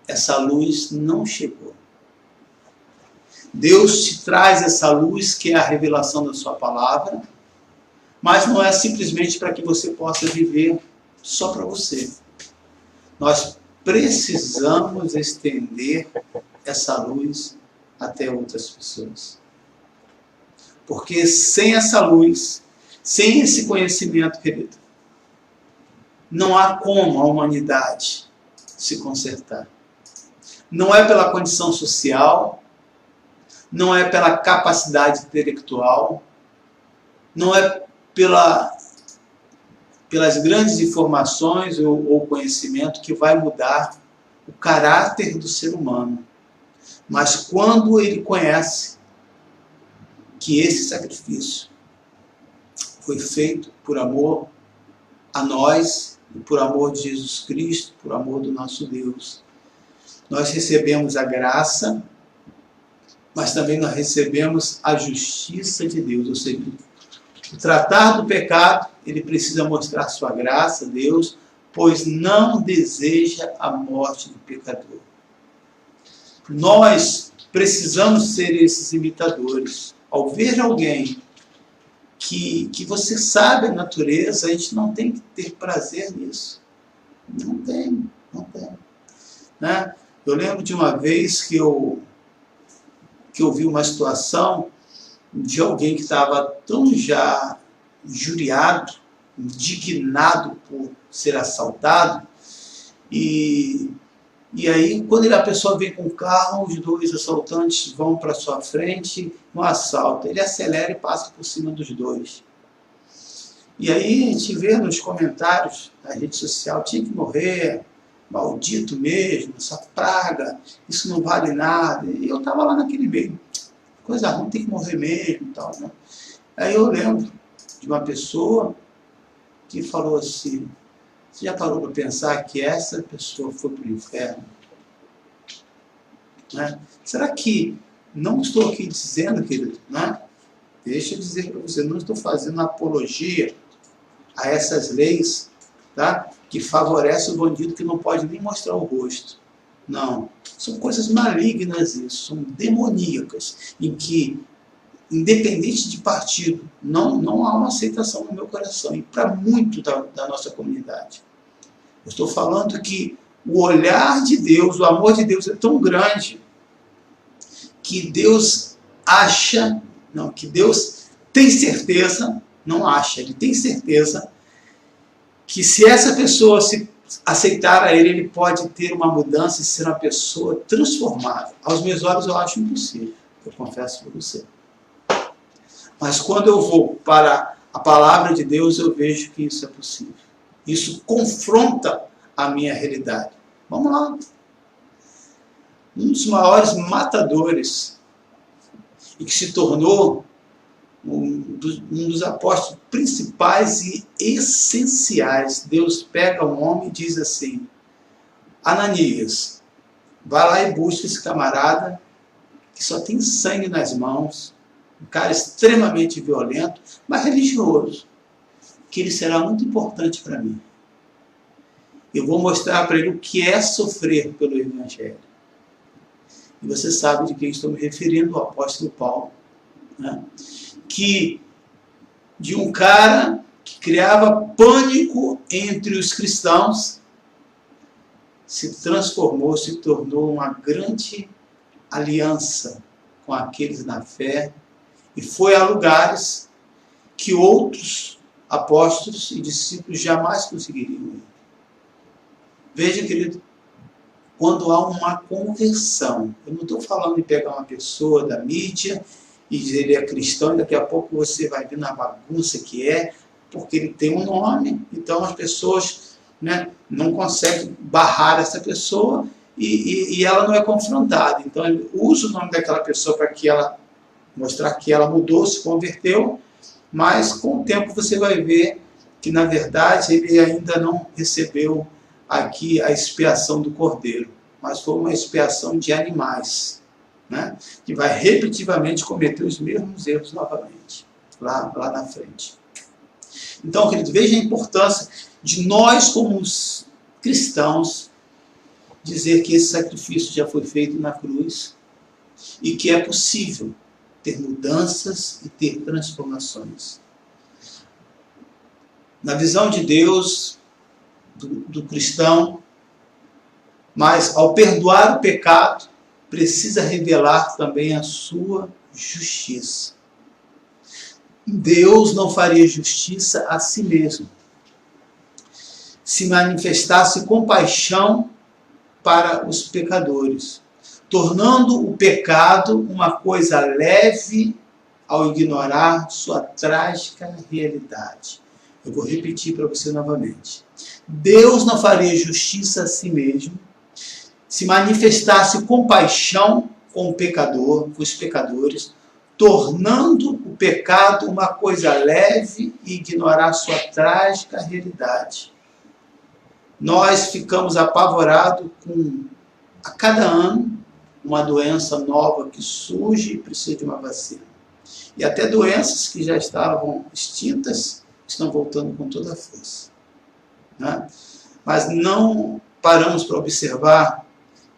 essa luz não chegou. Deus te traz essa luz que é a revelação da sua palavra, mas não é simplesmente para que você possa viver só para você. Nós precisamos estender essa luz até outras pessoas. Porque sem essa luz, sem esse conhecimento, querido, não há como a humanidade se consertar. Não é pela condição social, não é pela capacidade intelectual, não é pelas grandes informações ou conhecimento que vai mudar o caráter do ser humano. Mas quando ele conhece que esse sacrifício foi feito por amor a nós, por amor de Jesus Cristo, por amor do nosso Deus, Nós recebemos a graça, mas também nós recebemos a justiça de Deus. Ou seja, o tratar do pecado, ele precisa mostrar sua graça a Deus, pois não deseja a morte do pecador. Nós precisamos ser esses imitadores. Ao ver alguém que você sabe a natureza, a gente não tem que ter prazer nisso. Não tem. Né? Eu lembro de uma vez que eu vi uma situação de alguém que estava tão já injuriado, indignado por ser assaltado, e aí quando a pessoa vem com o carro, os dois assaltantes vão para sua frente no assalto, ele acelera e passa por cima dos dois. E aí a gente vê nos comentários da rede social, tinha que morrer, maldito mesmo, essa praga, isso não vale nada. E eu estava lá naquele meio, coisa ruim, tem que morrer mesmo e tal, né? Aí eu lembro de uma pessoa que falou assim, você já parou para pensar que essa pessoa foi para o inferno? Né? Será que, não estou aqui dizendo, querido, né? Deixa eu dizer para você, não estou fazendo apologia a essas leis, tá? Que favorecem o bandido que não pode nem mostrar o rosto. Não, são coisas malignas isso, são demoníacas, em que, independente de partido, não há uma aceitação no meu coração, e para muito da nossa comunidade. Eu estou falando que o olhar de Deus, o amor de Deus é tão grande, que Deus acha, não, que Deus tem certeza, não acha, ele tem certeza, que se essa pessoa se aceitar a ele pode ter uma mudança e ser uma pessoa transformada. Aos meus olhos eu acho impossível, eu confesso para você. Mas quando eu vou para a palavra de Deus, eu vejo que isso é possível. Isso confronta a minha realidade. Vamos lá. Um dos maiores matadores, e que se tornou um dos apóstolos principais e essenciais. Deus pega um homem e diz assim, Ananias, vai lá e busca esse camarada que só tem sangue nas mãos, um cara extremamente violento, mas religioso, que ele será muito importante para mim. Eu vou mostrar para ele o que é sofrer pelo Evangelho. E você sabe de quem estou me referindo, o apóstolo Paulo, né? Que de um cara que criava pânico entre os cristãos, se transformou, se tornou uma grande aliança com aqueles na fé, e foi a lugares que outros apóstolos e discípulos jamais conseguiriam ir. Veja, querido, quando há uma conversão, eu não estou falando de pegar uma pessoa da mídia e dizer ele é cristão, e daqui a pouco você vai ver na bagunça que é, porque ele tem um nome, então as pessoas, né, não conseguem barrar essa pessoa e ela não é confrontada. Então ele usa o nome daquela pessoa para que ela mostrar que ela mudou, se converteu, mas com o tempo você vai ver que na verdade ele ainda não recebeu aqui a expiação do cordeiro, mas foi uma expiação de animais, né? Que vai repetitivamente cometer os mesmos erros novamente, lá na frente. Então, querido, veja a importância de nós, como os cristãos, dizer que esse sacrifício já foi feito na cruz e que é possível ter mudanças e ter transformações. Na visão de Deus, do cristão, mas ao perdoar o pecado, precisa revelar também a sua justiça. Deus não faria justiça a si mesmo se manifestasse compaixão para os pecadores, tornando o pecado uma coisa leve ao ignorar sua trágica realidade. Eu vou repetir para você novamente. Deus não faria justiça a si mesmo se manifestasse compaixão com o pecador, com os pecadores, tornando o pecado uma coisa leve e ignorar sua trágica realidade. Nós ficamos apavorados com a cada ano, uma doença nova que surge e precisa de uma vacina. E até doenças que já estavam extintas estão voltando com toda a força. Né? Mas não paramos para observar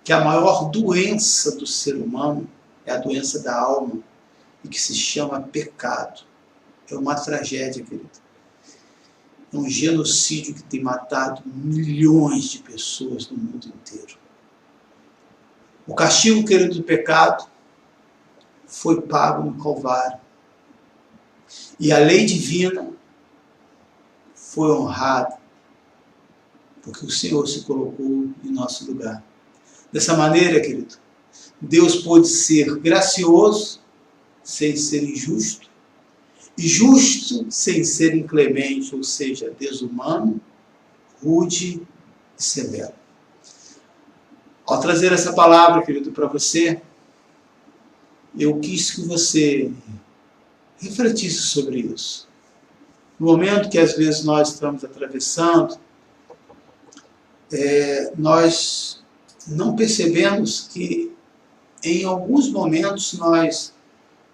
que a maior doença do ser humano é a doença da alma, e que se chama pecado. É uma tragédia, querido. É um genocídio que tem matado milhões de pessoas no mundo inteiro. O castigo, querido, do pecado foi pago no Calvário. E a lei divina foi honrada, porque o Senhor se colocou em nosso lugar. Dessa maneira, querido, Deus pôde ser gracioso sem ser injusto, e justo sem ser inclemente, ou seja, desumano, rude e severo. Ao trazer essa palavra, querido, para você, eu quis que você refletisse sobre isso. No momento que às vezes nós estamos atravessando, nós não percebemos que em alguns momentos nós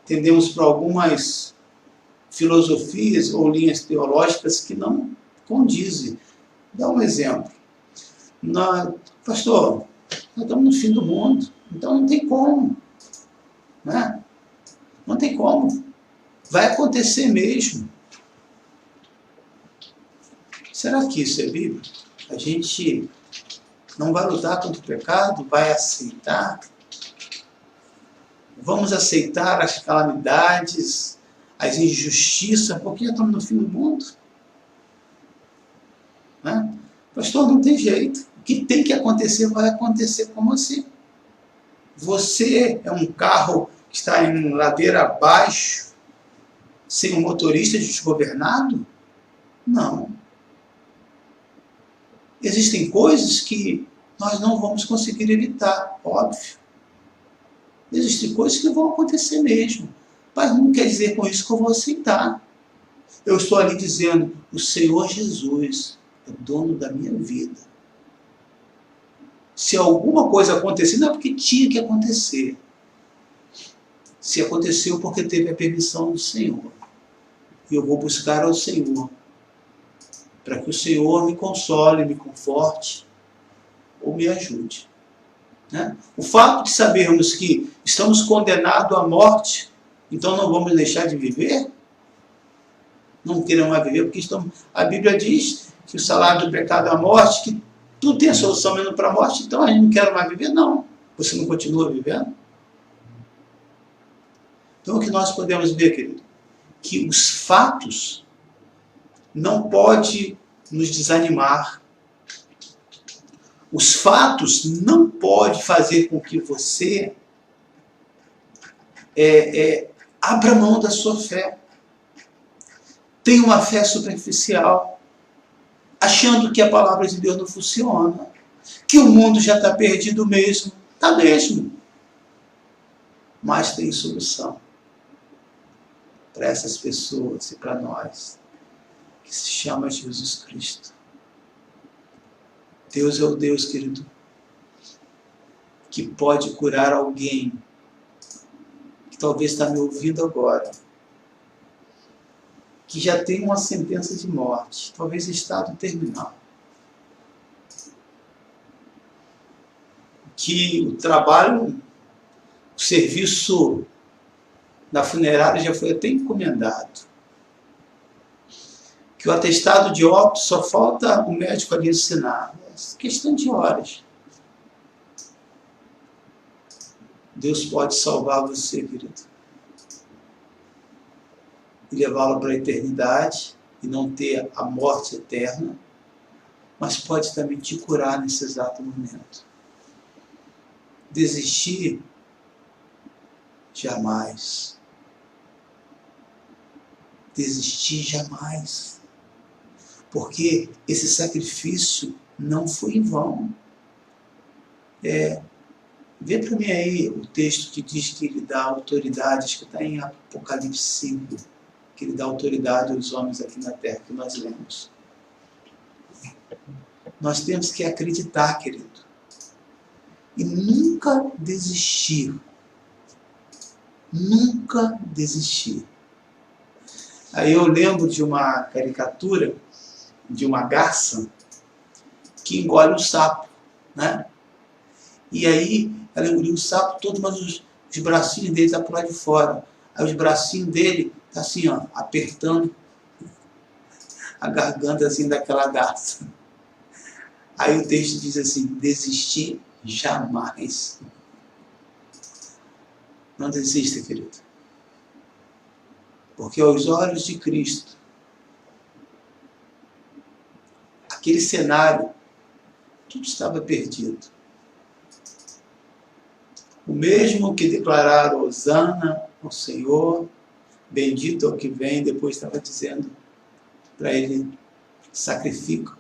tendemos para algumas filosofias ou linhas teológicas que não condizem. Dá um exemplo. Pastor, nós estamos no fim do mundo, então não tem como. Né? Não tem como. Vai acontecer mesmo. Será que isso é bíblico? A gente não vai lutar contra o pecado? Vai aceitar? Vamos aceitar as calamidades, as injustiças, porque já estamos no fim do mundo? Né? Pastor, não tem jeito. O que tem que acontecer vai acontecer com você. Você é um carro que está em ladeira abaixo, sem um motorista desgovernado? Não. Existem coisas que nós não vamos conseguir evitar, óbvio. Existem coisas que vão acontecer mesmo. Mas não quer dizer com isso que eu vou aceitar. Eu estou ali dizendo, o Senhor Jesus é dono da minha vida. Se alguma coisa acontecer, não é porque tinha que acontecer. Se aconteceu porque teve a permissão do Senhor. E eu vou buscar ao Senhor, para que o Senhor me console, me conforte, ou me ajude. Né? O fato de sabermos que estamos condenados à morte, então não vamos deixar de viver? Não queremos mais viver, porque a Bíblia diz que o salário do pecado é a morte, que tudo tem a solução menos para a morte, então a gente não quer mais viver? Não. Você não continua vivendo? Então o que nós podemos ver, querido? Que os fatos não podem nos desanimar. Os fatos não podem fazer com que você abra mão da sua fé. Tenha uma fé superficial, achando que a palavra de Deus não funciona, que o mundo já está perdido mesmo. Está mesmo. Mas tem solução para essas pessoas e para nós, que se chama Jesus Cristo. Deus é o Deus, querido, que pode curar alguém que talvez está me ouvindo agora, que já tem uma sentença de morte, talvez estado terminal, que o trabalho, o serviço da funerária já foi até encomendado, que o atestado de óbito só falta o médico ali assinar. É questão de horas. Deus pode salvar você, querido, e levá-lo para a eternidade e não ter a morte eterna, mas pode também te curar nesse exato momento. Desistir? Jamais. Desistir jamais. Porque esse sacrifício não foi em vão. Vê para mim aí o texto que diz que ele dá autoridade, acho que está em Apocalipse 5, que ele dá autoridade aos homens aqui na terra, que nós lemos. Nós temos que acreditar, querido. e nunca desistir. Nunca desistir. Aí eu lembro de uma caricatura de uma garça que engole um sapo, né? E aí ela engoliu o sapo todo, mas os bracinhos dele estão por lá de fora. Aí os bracinhos dele estão assim, ó, apertando a garganta assim daquela garça. Aí o texto diz assim: desistir jamais. Não desista, querido. Porque aos olhos de Cristo, aquele cenário, tudo estava perdido. O mesmo que declararam Hosana ao Senhor, bendito é o que vem, depois estava dizendo para ele: sacrifica.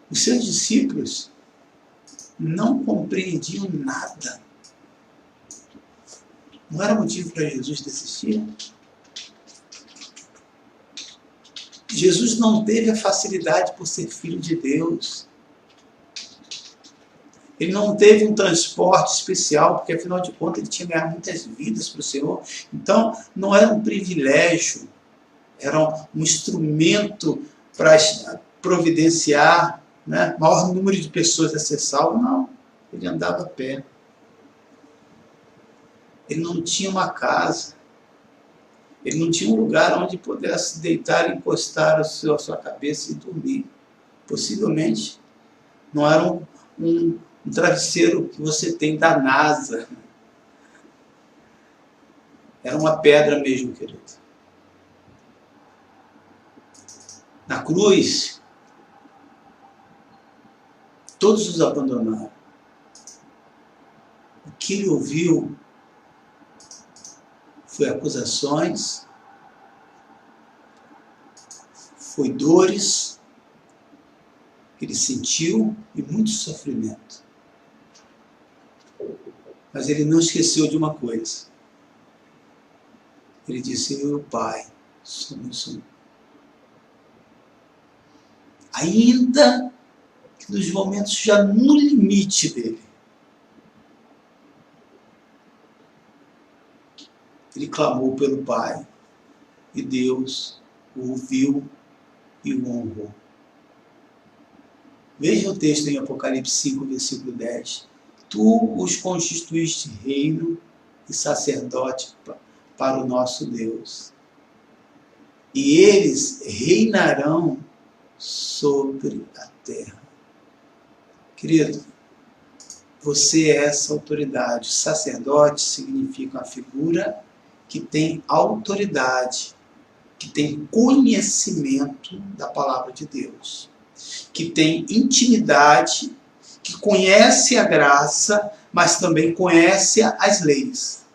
Os seus discípulos não compreendiam nada. Não era motivo para Jesus desistir? Jesus não teve a facilidade por ser filho de Deus. Ele não teve um transporte especial, porque afinal de contas ele tinha ganhado muitas vidas para o Senhor. Então não era um privilégio, era um instrumento para providenciar, né, maior número de pessoas a ser salvo. Não, ele andava a pé. Ele não tinha uma casa. Ele não tinha um lugar onde pudesse deitar e encostar a sua cabeça e dormir. Possivelmente não era um travesseiro que você tem da NASA. Era uma pedra mesmo, querido. Na cruz, todos os abandonaram. O que ele ouviu foi acusações, foi dores que ele sentiu e muito sofrimento. Mas ele não esqueceu de uma coisa. Ele disse: meu Pai, somos um. Ainda que nos momentos já no limite dele, ele clamou pelo Pai, e Deus o ouviu e o honrou. Veja o texto em Apocalipse 5, versículo 10. Tu os constituíste reino e sacerdote para o nosso Deus, e eles reinarão sobre a terra. Querido, você é essa autoridade. Sacerdote significa uma figura que tem autoridade, que tem conhecimento da palavra de Deus, que tem intimidade, que conhece a graça, mas também conhece as leis.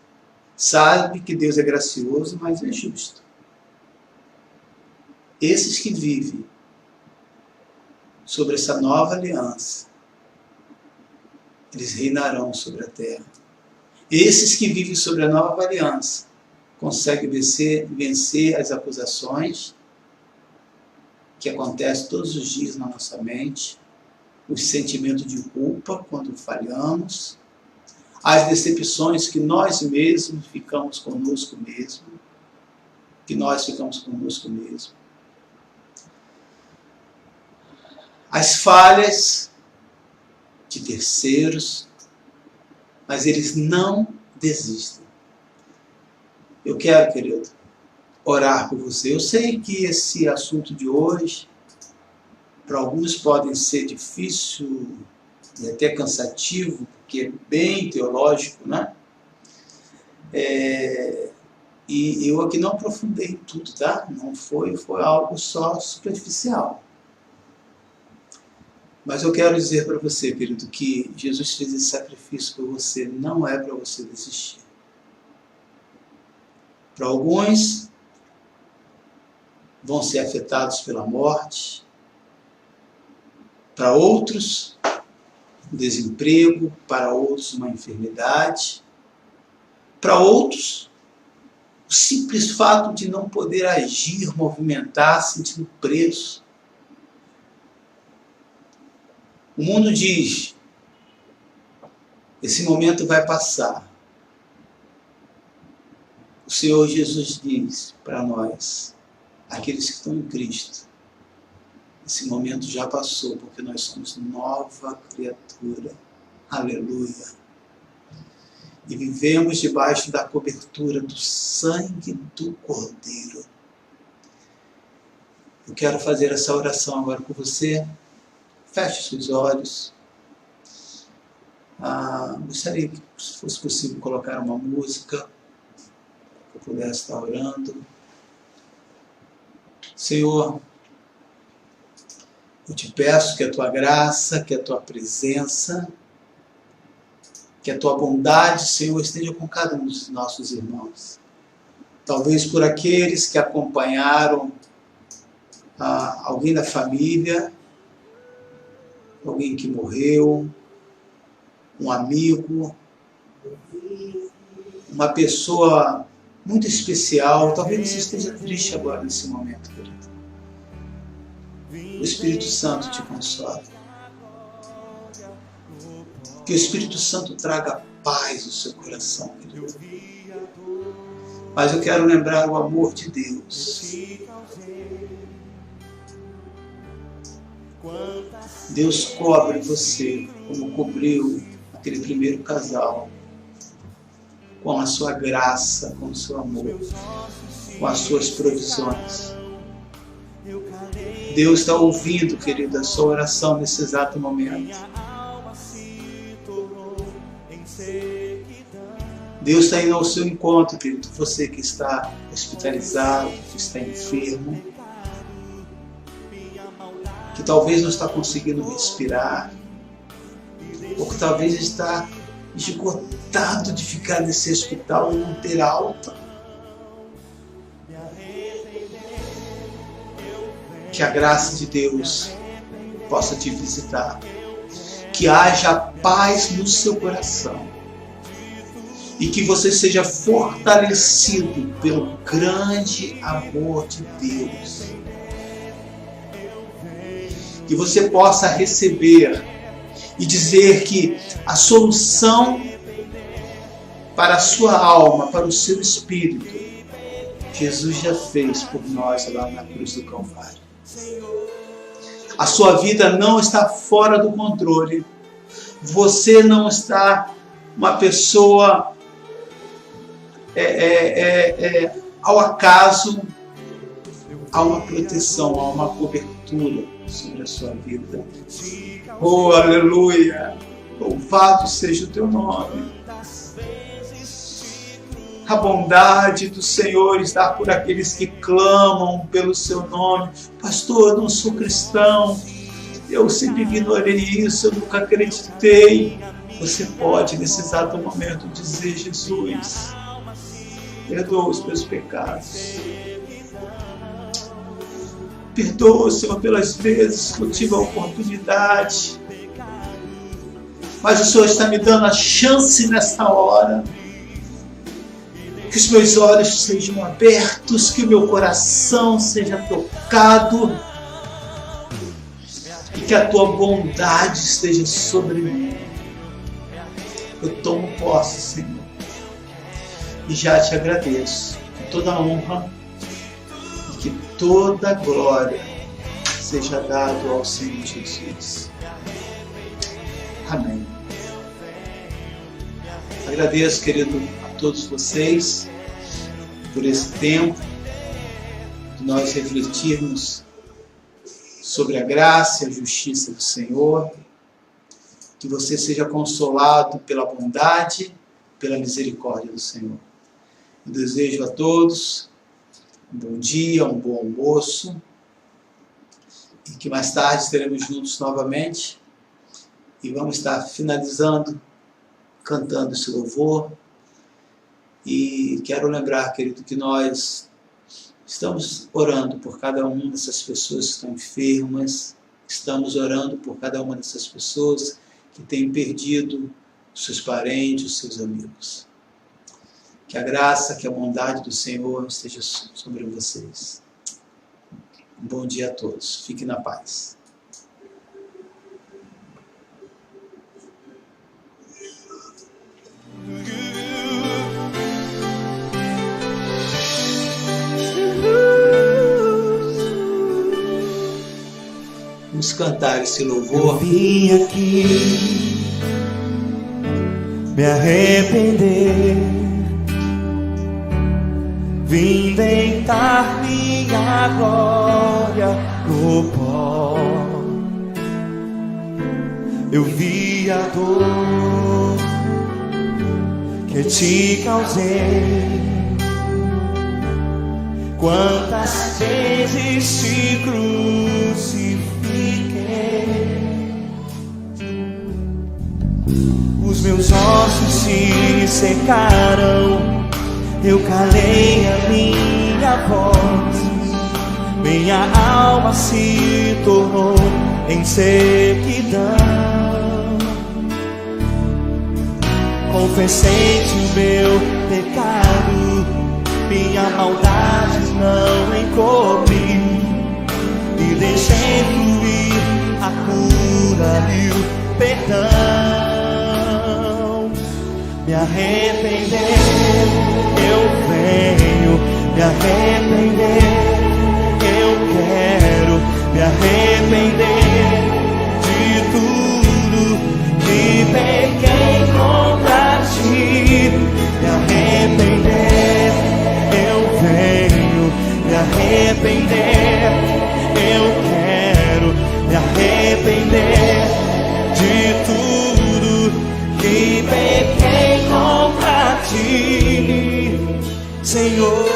Sabe que Deus é gracioso, mas é justo. Esses que vivem sobre essa nova aliança, eles reinarão sobre a terra. Esses que vivem sobre a nova aliança conseguem vencer as acusações que acontecem todos os dias na nossa mente, os sentimentos de culpa quando falhamos, as decepções que nós mesmos ficamos conosco mesmo, as falhas de terceiros, mas eles não desistem. Eu quero, querido, orar por você. Eu sei que esse assunto de hoje, para alguns pode ser difícil e até cansativo, porque é bem teológico, né? E eu aqui não aprofundei em tudo, tá? Não foi algo só superficial. Mas eu quero dizer para você, querido, que Jesus fez esse sacrifício por você, não é para você desistir. Para alguns, vão ser afetados pela morte. Para outros, desemprego. Para outros, uma enfermidade. Para outros, o simples fato de não poder agir, movimentar, sentindo preso. O mundo diz, esse momento vai passar. O Senhor Jesus diz para nós, aqueles que estão em Cristo, esse momento já passou, porque nós somos nova criatura. Aleluia. E vivemos debaixo da cobertura do sangue do Cordeiro. Eu quero fazer essa oração agora com você. Feche seus olhos. Gostaria que, se fosse possível, colocar uma música que eu pudesse estar orando. Senhor, eu te peço que a tua graça, que a tua presença, que a tua bondade, Senhor, esteja com cada um dos nossos irmãos. Talvez por aqueles que acompanharam alguém da família, alguém que morreu, um amigo, uma pessoa muito especial. Talvez você esteja triste agora nesse momento, querido. O Espírito Santo te consola. Que o Espírito Santo traga paz ao seu coração, querido. Mas eu quero lembrar o amor de Deus. Deus cobre você como cobriu aquele primeiro casal, com a sua graça, com o seu amor, com as suas provisões. Deus está ouvindo, querido, a sua oração nesse exato momento. Deus está indo ao seu encontro, querido. Você que está hospitalizado, que está enfermo, que talvez não está conseguindo respirar, ou que talvez está esgotado de ficar nesse hospital e não ter alta. Que a graça de Deus possa te visitar. Que haja paz no seu coração. E que você seja fortalecido pelo grande amor de Deus. Que você possa receber e dizer que a solução para a sua alma, para o seu espírito, Jesus já fez por nós lá na cruz do Calvário. A sua vida não está fora do controle. Você não está uma pessoa ao acaso. Há uma proteção, há uma cobertura sobre a sua vida. Oh, aleluia! Louvado seja o teu nome. A bondade do Senhor está por aqueles que clamam pelo seu nome. Pastor, eu não sou cristão. Eu sempre ignorei isso, eu nunca acreditei. Você pode, nesse exato momento, dizer: Jesus, perdoa os meus pecados. Perdoa, Senhor, pelas vezes que eu tive a oportunidade. Mas o Senhor está me dando a chance nesta hora. Que os meus olhos sejam abertos, que o meu coração seja tocado. E que a tua bondade esteja sobre mim. Eu tomo posse, Senhor. E já te agradeço. Com toda a honra e que toda a glória seja dado ao Senhor Jesus. Amém. Agradeço, querido, a todos vocês por esse tempo de nós refletirmos sobre a graça e a justiça do Senhor. Que você seja consolado pela bondade, pela misericórdia do Senhor. Eu desejo a todos um bom dia, um bom almoço, e que mais tarde estaremos juntos novamente e vamos estar finalizando, cantando esse louvor. E quero lembrar, querido, que nós estamos orando por cada uma dessas pessoas que estão enfermas, estamos orando por cada uma dessas pessoas que têm perdido os seus parentes, os seus amigos. Que a graça, que a bondade do Senhor esteja sobre vocês. Um bom dia a todos. Fiquem na paz. cantar esse Eu louvor. vim aqui me arrepender, vim deitar minha glória no pó. Eu vi a dor que te causei, quantas vezes te crucifiquei. Os meus ossos se secaram, eu calei a minha voz, minha alma se tornou em sequidão. Confessei-te o meu pecado, minha maldade não encobri, e deixei fluir a cura e o perdão. Me arrepender, eu venho me arrepender, eu quero me arrepender de tudo que pequei contra ti. Me arrepender, eu venho me arrepender, eu quero me arrepender de tudo que pequei contra ti, Senhor.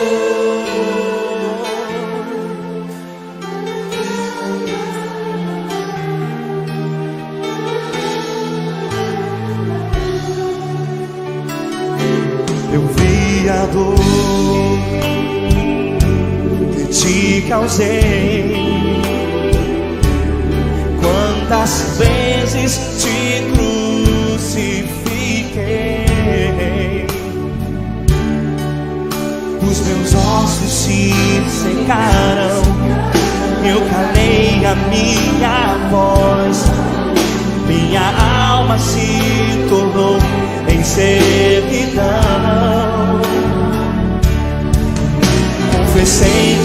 Eu vi a dor que te causei, quantas vezes te crucifiquei. Os meus ossos se secaram, eu calei a minha voz, minha alma se tornou em servidão. Confessei